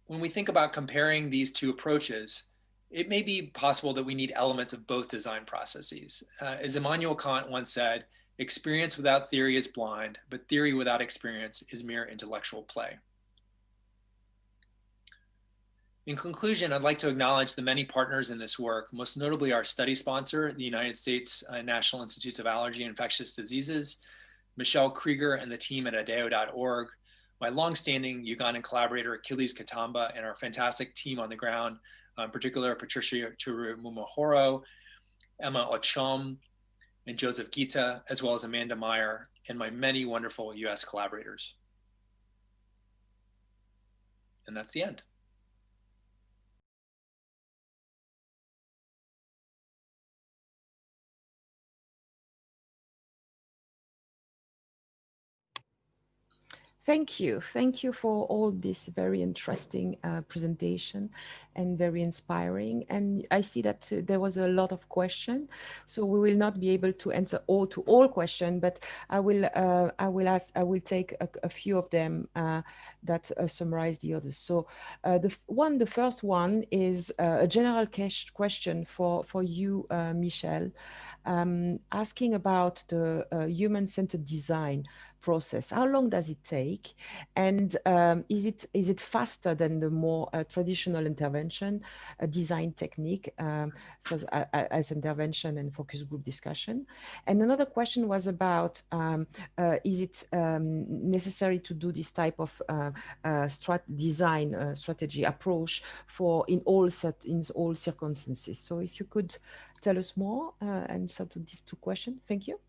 H: When we think about comparing these two approaches, it may be possible that we need elements of both design processes. As Immanuel Kant once said, experience without theory is blind, but theory without experience is mere intellectual play. In conclusion, I'd like to acknowledge the many partners in this work, most notably our study sponsor, the United States National Institutes of Allergy and Infectious Diseases, Michelle Krieger and the team at adeo.org, my longstanding Ugandan collaborator, Achilles Katamba, and our fantastic team on the ground, in particular, Patricia Turumumahoro, Emma Ochom, and Joseph Gita, as well as Amanda Meyer, and my many wonderful US collaborators. And that's the end.
A: Thank you. Thank you for all this very interesting presentation and very inspiring. And I see that there was a lot of questions, so we will not be able to answer all questions, but I will take a few of them that summarize the others. So the first one is a general question for you, Michelle, asking about the human-centered design process. How long does it take? And is it faster than the more traditional intervention design technique, such as intervention and focus group discussion? And another question was about, is it necessary to do this type of design strategy approach in all circumstances? So if you could tell us more and answer to these two questions. Thank you.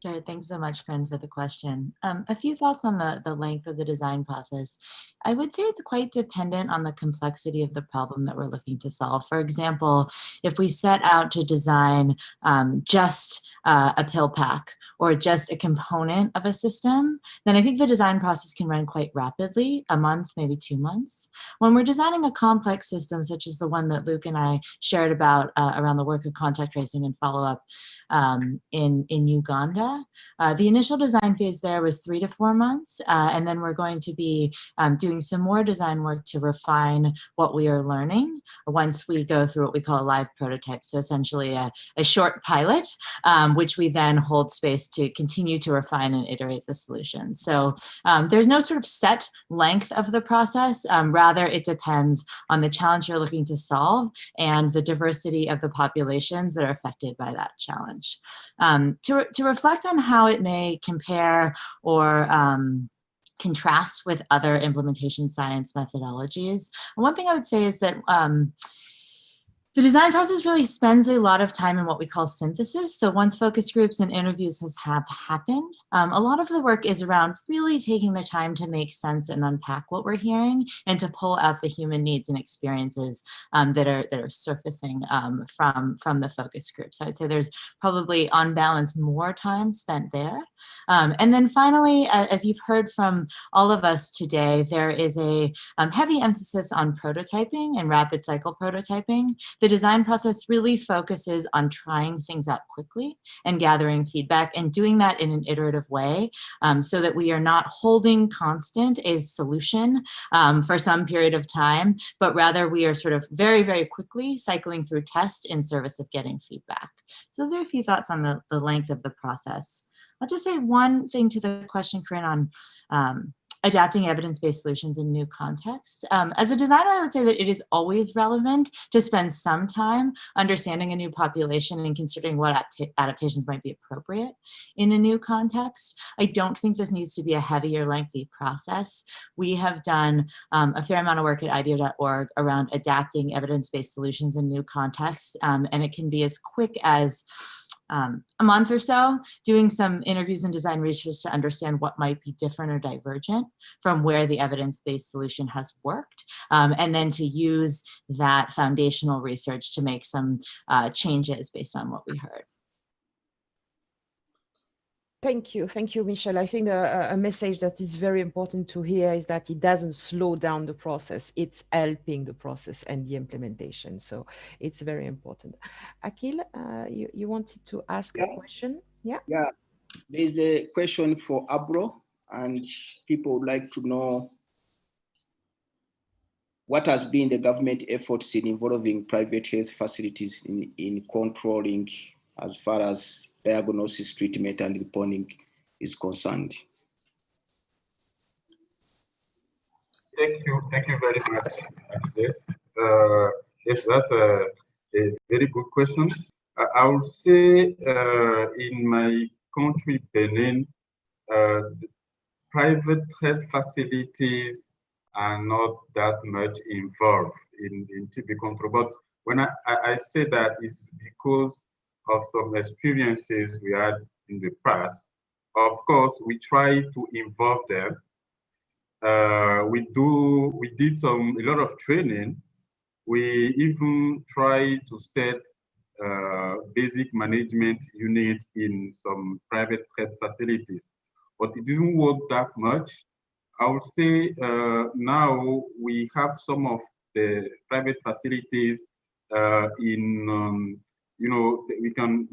D: Sure. Thanks so much, Corinne, for the question. A few thoughts on the length of the design process. I would say it's quite dependent on the complexity of the problem that we're looking to solve. For example, if we set out to design just a pill pack or just a component of a system, then I think the design process can run quite rapidly, a month, maybe 2 months. When we're designing a complex system, such as the one that Luke and I shared about around the work of contact tracing and follow-up in Uganda, Uganda. The initial design phase there was 3 to 4 months, and then we're going to be doing some more design work to refine what we are learning once we go through what we call a live prototype. So essentially a short pilot, which we then hold space to continue to refine and iterate the solution. So there's no sort of set length of the process. Rather, it depends on the challenge you're looking to solve and the diversity of the populations that are affected by that challenge. To reflect on how it may compare or contrast with other implementation science methodologies, one thing I would say is that the design process really spends a lot of time in what we call synthesis. So once focus groups and interviews have happened, a lot of the work is around really taking the time to make sense and unpack what we're hearing and to pull out the human needs and experiences that are surfacing from the focus group. So I'd say there's probably on balance more time spent there. And then finally, as you've heard from all of us today, there is a heavy emphasis on prototyping and rapid cycle prototyping. The design process really focuses on trying things out quickly and gathering feedback and doing that in an iterative way so that we are not holding constant a solution for some period of time, but rather we are sort of very, very quickly cycling through tests in service of getting feedback. So those are a few thoughts on the length of the process. I'll just say one thing to the question, Corinne, on adapting evidence-based solutions in new contexts. As a designer, I would say that it is always relevant to spend some time understanding a new population and considering what adaptations might be appropriate in a new context. I don't think this needs to be a heavy or lengthy process. We have done a fair amount of work at IDEO.org around adapting evidence-based solutions in new contexts, and it can be as quick as a month or so, doing some interviews and design research to understand what might be different or divergent from where the evidence-based solution has worked, and then to use that foundational research to make some changes based on what we heard.
A: Thank you, Michelle. I think a message that is very important to hear is that it doesn't slow down the process. It's helping the process and the implementation. So it's very important. Akil, you wanted to ask a question? Yeah.
B: Yeah, there's a question for Abro, and people would like to know what has been the government efforts in involving private health facilities in controlling as far as diagnosis, treatment, and reporting is concerned.
E: Thank you very much. Yes, yes, that's a very good question. I would say in my country, Benin, private health facilities are not that much involved in TB control. But when I say that, it's because of some experiences we had in the past. Of course, we try to involve them. We did a lot of training. We even try to set basic management units in some private health facilities, but it didn't work that much. I would say now we have some of the private facilities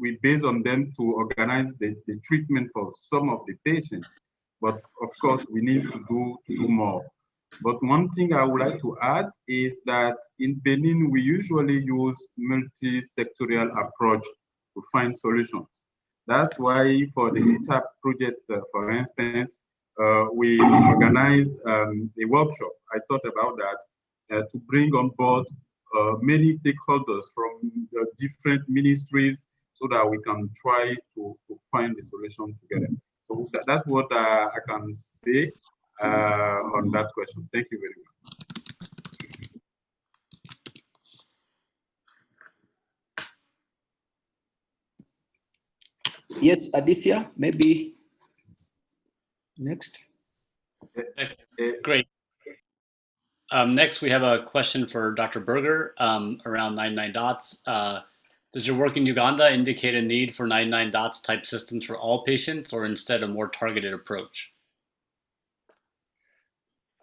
E: we base on them to organize the treatment for some of the patients. But of course, we need to do more. But one thing I would like to add is that in Benin, we usually use multi-sectorial approach to find solutions. That's why for the ITAP project, for instance, we organized a workshop. I thought about that to bring on board many stakeholders from different ministries so that we can try to find the solution together. So that's what I can say on that question. Thank you very much.
B: Yes, Aditya, maybe next.
C: Great. Next, we have a question for Dr. Berger around 99 dots. Does your work in Uganda indicate a need for 99 dots type systems for all patients, or instead a more targeted approach?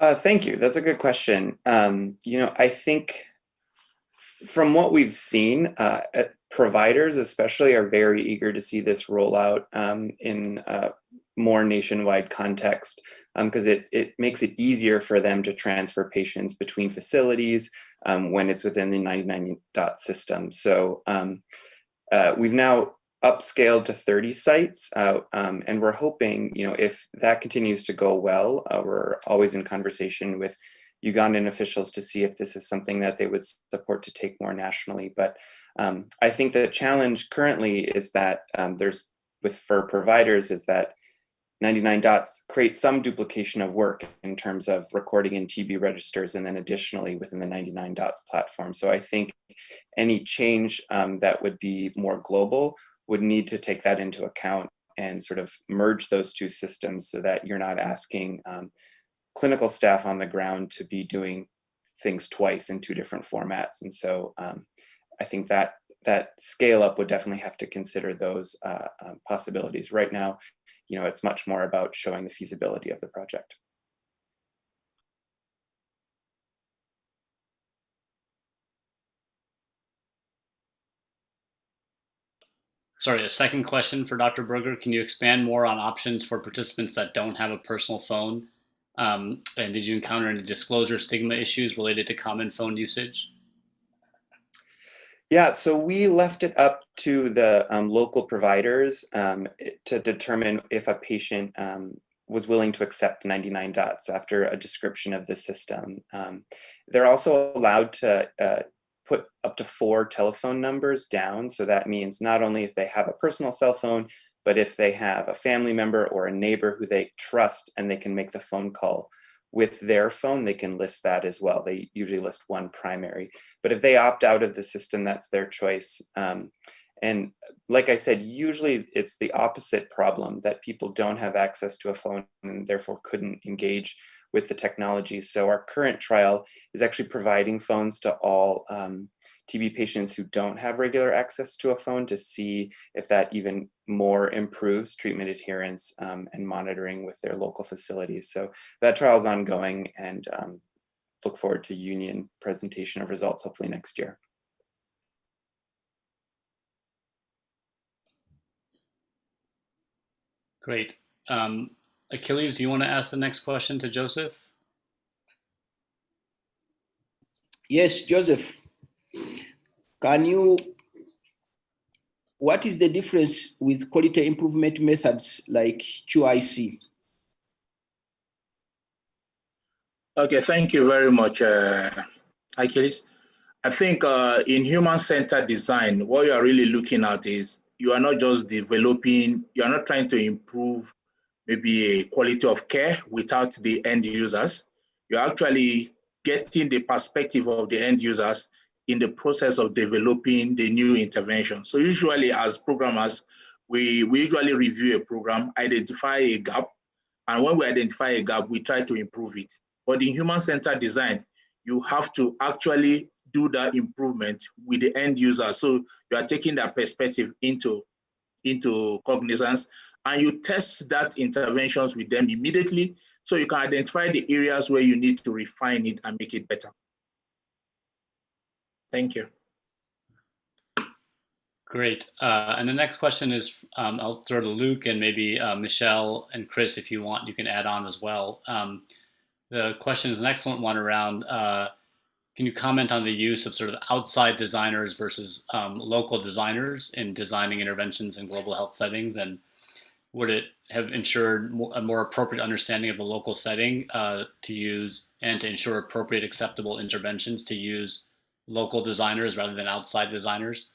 F: Thank you. That's a good question. I think From what we've seen, providers especially are very eager to see this roll out in more nationwide context, because it makes it easier for them to transfer patients between facilities when it's within the 99 dot system. So we've now upscaled to 30 sites, and we're hoping, if that continues to go well, we're always in conversation with Ugandan officials to see if this is something that they would support to take more nationally. But I think the challenge currently is that for providers is that 99 dots create some duplication of work in terms of recording in TB registers and then additionally within the 99 dots platform. So I think any change that would be more global would need to take that into account and sort of merge those two systems so that you're not asking clinical staff on the ground to be doing things twice in two different formats. And so I think that scale up would definitely have to consider those possibilities. Right now, it's much more about showing the feasibility of the project.
C: Sorry, a second question for Dr. Berger. Can you expand more on options for participants that don't have a personal phone? And did you encounter any disclosure stigma issues related to common phone usage?
F: Yeah, so we left it up to the local providers to determine if a patient was willing to accept 99 dots after a description of the system. They're also allowed to put up to 4 telephone numbers down. So that means not only if they have a personal cell phone, but if they have a family member or a neighbor who they trust and they can make the phone call with their phone, they can list that as well. They usually list one primary. But if they opt out of the system, that's their choice. And like I said, usually it's the opposite problem, that people don't have access to a phone and therefore couldn't engage with the technology. So our current trial is actually providing phones to all TB patients who don't have regular access to a phone to see if that even more improves treatment adherence and monitoring with their local facilities. So that trial is ongoing, and look forward to union presentation of results hopefully next year.
C: Great. Achilles, do you want to ask the next question to Joseph?
B: Yes, Joseph. What is the difference with quality improvement methods like QIC?
G: Okay, thank you very much, Achilles. I think in human-centered design, what you are really looking at is you are not just developing, you are not trying to improve maybe a quality of care without the end users. You're actually getting the perspective of the end users in the process of developing the new intervention. So usually as programmers, we usually review a program, identify a gap, and when we identify a gap, we try to improve it. But in human-centered design, you have to actually do that improvement with the end user. So you are taking that perspective into cognizance, and you test that interventions with them immediately so you can identify the areas where you need to refine it and make it better. Thank you.
C: Great. And the next question is, I'll throw to Luke and maybe Michelle and Chris, if you want, you can add on as well. The question is an excellent one around, can you comment on the use of sort of outside designers versus local designers in designing interventions in global health settings? And would it have ensured a more appropriate understanding of the local setting to use, and to ensure appropriate acceptable interventions to use local designers rather than outside designers?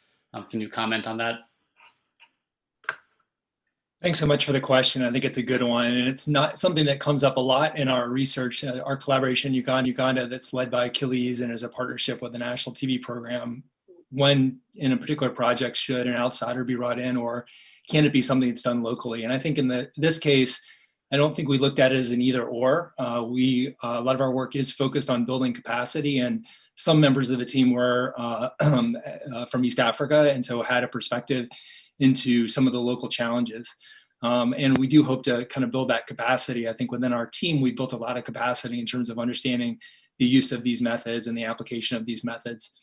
C: Can you comment on that?
H: Thanks so much for the question. I think it's a good one, and it's not something that comes up a lot in our research. Our collaboration Uganda that's led by Achilles and is a partnership with the National TB Program. When in a particular project, should an outsider be brought in, or can it be something that's done locally? And I think in this case, I don't think we looked at it as an either or. A lot of our work is focused on building capacity, and some members of the team were from East Africa, and so had a perspective into some of the local challenges. And we do hope to kind of build that capacity. I think within our team, we built a lot of capacity in terms of understanding the use of these methods and the application of these methods.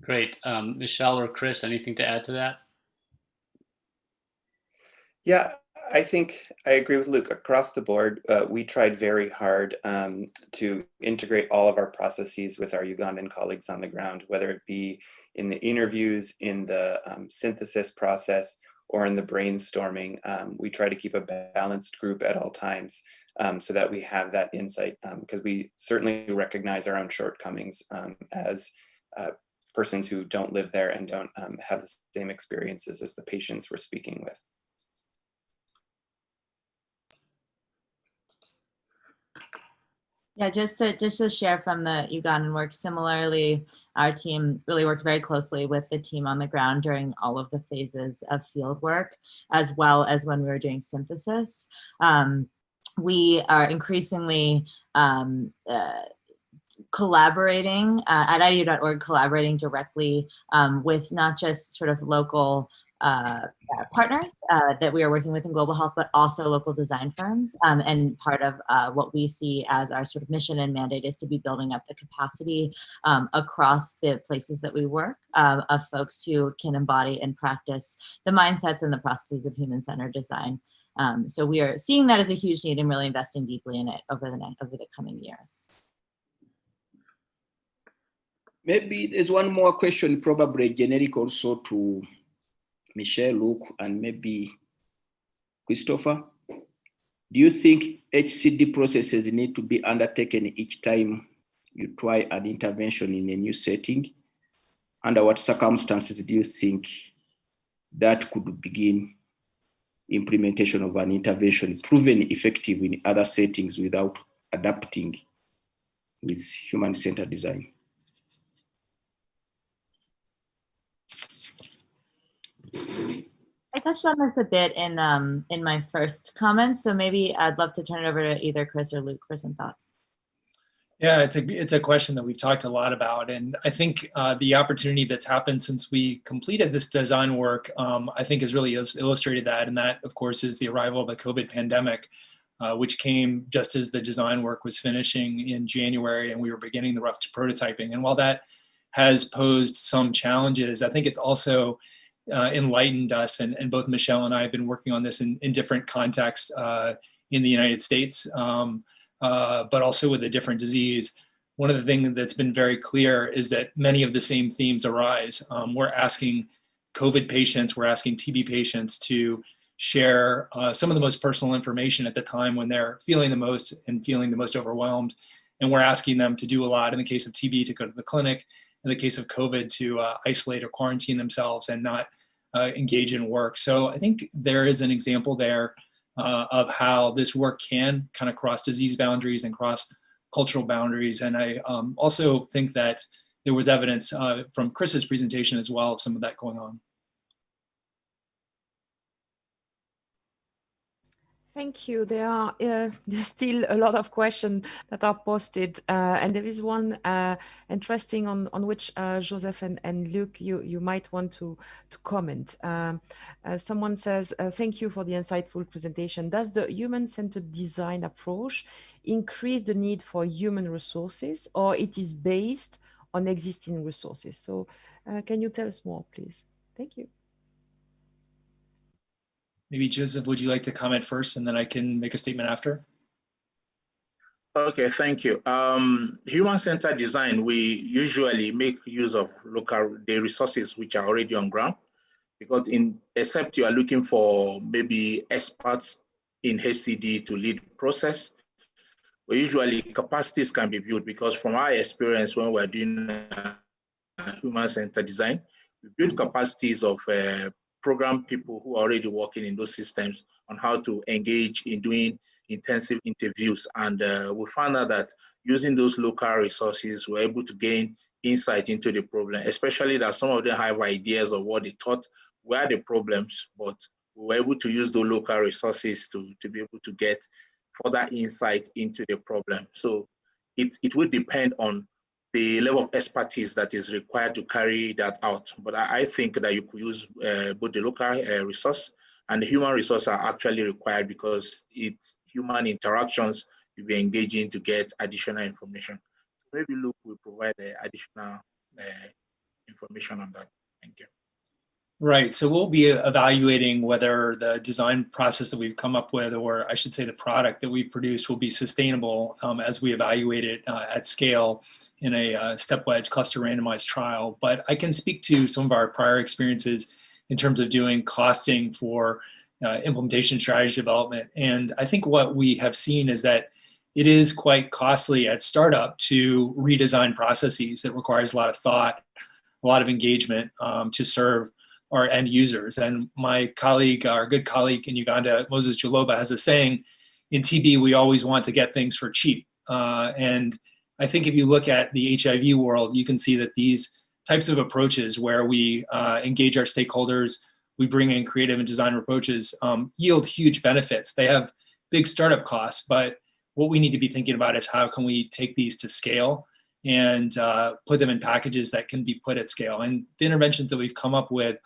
C: Great. Michelle or Chris, anything to add to that?
F: Yeah, I think I agree with Luke. Across the board, we tried very hard to integrate all of our processes with our Ugandan colleagues on the ground, whether it be in the interviews, in the synthesis process, or in the brainstorming. We try to keep a balanced group at all times so that we have that insight, because we certainly recognize our own shortcomings as persons who don't live there and don't have the same experiences as the patients we're speaking with.
D: Yeah, just to share from the Ugandan work, similarly, our team really worked very closely with the team on the ground during all of the phases of field work, as well as when we were doing synthesis. We are increasingly collaborating at IDEO.org, collaborating directly with not just sort of local partners that we are working with in global health, but also local design firms. And part of what we see as our sort of mission and mandate is to be building up the capacity across the places that we work of folks who can embody and practice the mindsets and the processes of human-centered design. So we are seeing that as a huge need and really investing deeply in it over the coming years.
B: Maybe there's one more question, probably generic also to Michelle, Luke, and maybe Christopher. Do you think HCD processes need to be undertaken each time you try an intervention in a new setting? Under what circumstances do you think that could begin implementation of an intervention proven effective in other settings without adapting with human-centered design?
D: I touched on this a bit in my first comments, so maybe I'd love to turn it over to either Chris or Luke for some thoughts.
H: Yeah, it's a question that we've talked a lot about, and I think the opportunity that's happened since we completed this design work, I think has really illustrated that, and that, of course, is the arrival of the COVID pandemic, which came just as the design work was finishing in January, and we were beginning the rough prototyping. And while that has posed some challenges, I think it's also enlightened us, and both Michelle and I have been working on this in different contexts in the United States, but also with a different disease. One of the things that's been very clear is that many of the same themes arise. We're asking COVID patients, we're asking TB patients to share some of the most personal information at the time when they're feeling the most and feeling the most overwhelmed. And we're asking them to do a lot, in the case of TB, to go to the clinic, in the case of COVID, to isolate or quarantine themselves and not engage in work. So I think there is an example there of how this work can kind of cross disease boundaries and cross cultural boundaries. And I also think that there was evidence from Chris's presentation as well of some of that going on.
A: Thank you. There's still a lot of questions that are posted, and there is one interesting on which Joseph and Luke, you might want to comment. Someone says, thank you for the insightful presentation. Does the human-centered design approach increase the need for human resources, or it is based on existing resources? So can you tell us more, please? Thank you.
H: Maybe Joseph, would you like to comment first, and then I can make a statement after?
G: Okay, thank you. Human-centered design, we usually make use of the resources which are already on ground, because except you are looking for maybe experts in HCD to lead the process, but usually capacities can be built, because from our experience when we're doing human-centered design, we build capacities of program people who are already working in those systems on how to engage in doing intensive interviews. And we found out that using those local resources, we're able to gain insight into the problem, especially that some of them have ideas of what they thought were the problems, but we were able to use the local resources to be able to get further insight into the problem. So it will depend on the level of expertise that is required to carry that out. But I think that you could use both the local resource and the human resource are actually required, because it's human interactions you'll be engaging to get additional information. So maybe Luke will provide additional information on that. Thank you.
H: Right. So we'll be evaluating whether the design process that we've come up with, or I should say the product that we produce, will be sustainable as we evaluate it at scale in a step wedge cluster randomized trial. But I can speak to some of our prior experiences in terms of doing costing for implementation strategy development. And I think what we have seen is that it is quite costly at startup to redesign processes. That requires a lot of thought, a lot of engagement to serve our end users. And my colleague, our good colleague in Uganda, Moses Jaloba, has a saying, in TB, we always want to get things for cheap. And I think if you look at the HIV world, you can see that these types of approaches where we engage our stakeholders, we bring in creative and design approaches, yield huge benefits. They have big startup costs, but what we need to be thinking about is how can we take these to scale and put them in packages that can be put at scale. And the interventions that we've come up with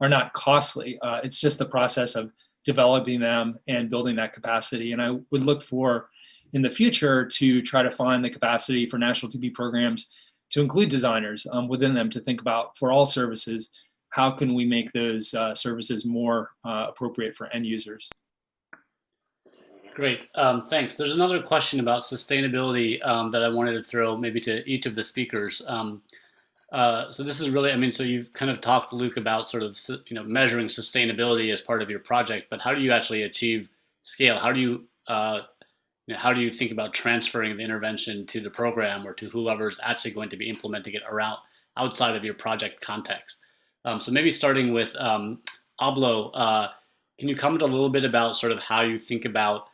H: are not costly. It's just the process of developing them and building that capacity. And I would look for, in the future, to try to find the capacity for national TB programs to include designers within them to think about, for all services, how can we make those services more appropriate for end users.
C: Great, thanks. There's another question about sustainability that I wanted to throw maybe to each of the speakers. So this is really, I mean, so you've kind of talked, Luke, about sort of, measuring sustainability as part of your project, but how do you actually achieve scale? How do you think about transferring the intervention to the program or to whoever's actually going to be implementing it around outside of your project context? So maybe starting with Ablo, can you comment a little bit about sort of how you think about,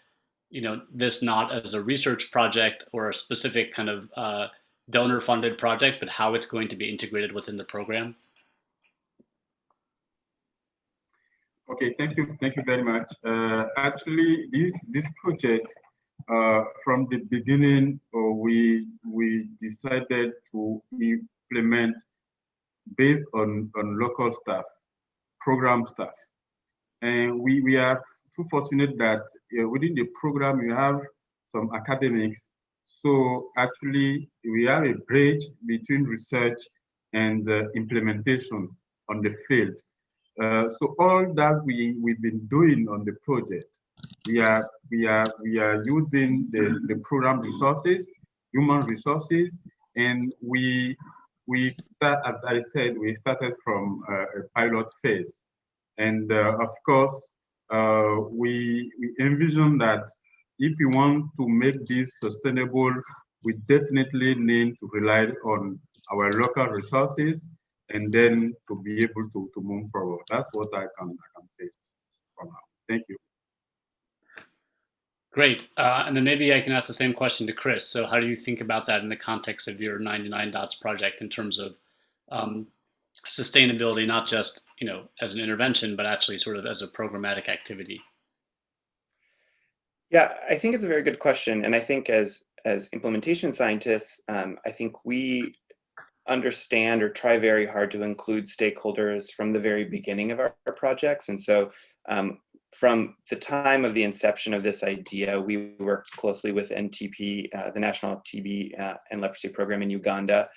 C: this not as a research project or a specific kind of donor-funded project, but how it's going to be integrated within the program?
E: Okay, thank you very much. Actually, this project, from the beginning, we decided to implement based on local staff, program staff, and we are too fortunate that within the program you have some academics. So actually, we have a bridge between research and implementation on the field. So all that we've been doing on the project, we are using the program resources, human resources, and we start, as I said, we started from a pilot phase, and of course we envision that if we want to make this sustainable, we definitely need to rely on our local resources and then to be able to move forward. That's what I can say for now. Thank you.
C: Great. And then maybe I can ask the same question to Chris. So how do you think about that in the context of your 99 Dots project in terms of sustainability, not just, as an intervention, but actually sort of as a programmatic activity?
F: Yeah, I think it's a very good question. And I think as implementation scientists, I think we understand or try very hard to include stakeholders from the very beginning of our projects. And so from the time of the inception of this idea, we worked closely with NTP, the National TB and Leprosy Program in Uganda,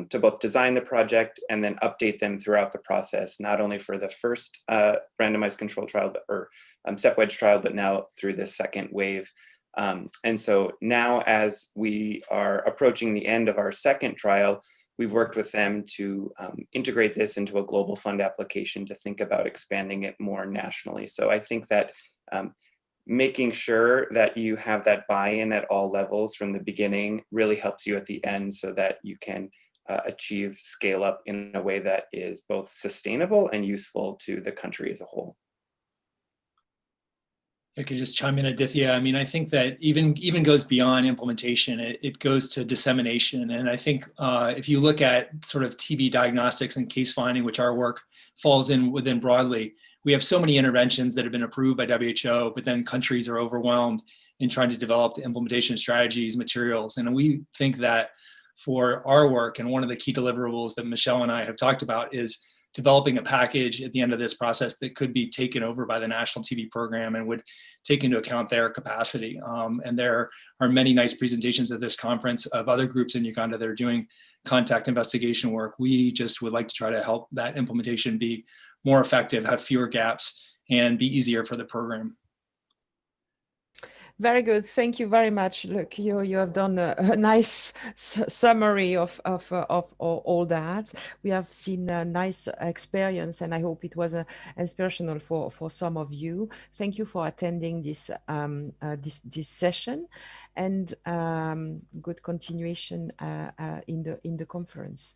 F: to both design the project and then update them throughout the process, not only for the first randomized control trial or step wedge trial, but now through the second wave. And so now as we are approaching the end of our second trial, we've worked with them to integrate this into a global fund application to think about expanding it more nationally. So I think that making sure that you have that buy-in at all levels from the beginning really helps you at the end so that you can achieve scale up in a way that is both sustainable and useful to the country as a whole.
H: I could just chime in, Aditya. I mean, I think that even goes beyond implementation. It goes to dissemination. And I think if you look at sort of TB diagnostics and case finding, which our work falls in within broadly, we have so many interventions that have been approved by WHO, but then countries are overwhelmed in trying to develop the implementation strategies, materials. And we think that for our work, and one of the key deliverables that Michelle and I have talked about is developing a package at the end of this process that could be taken over by the National TB Program and would take into account their capacity. And there are many nice presentations at this conference of other groups in Uganda that are doing contact investigation work. We just would like to try to help that implementation be more effective, have fewer gaps, and be easier for the program.
A: Very good. Thank you very much. Look, you have done a nice summary of all that. We have seen a nice experience, and I hope it was inspirational for some of you. Thank you for attending this this session, and good continuation in the conference.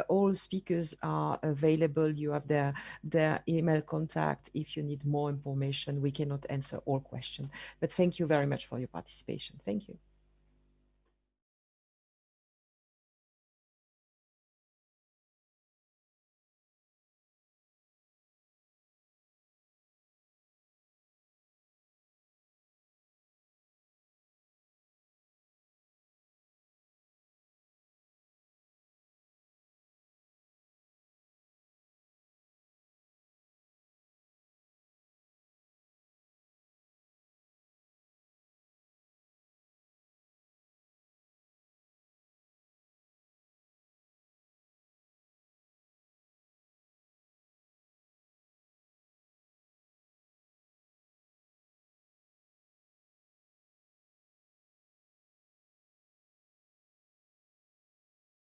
A: All speakers are available. You have their email contact if you need more information. We cannot answer all questions, but thank you very much for your participation. Thank you.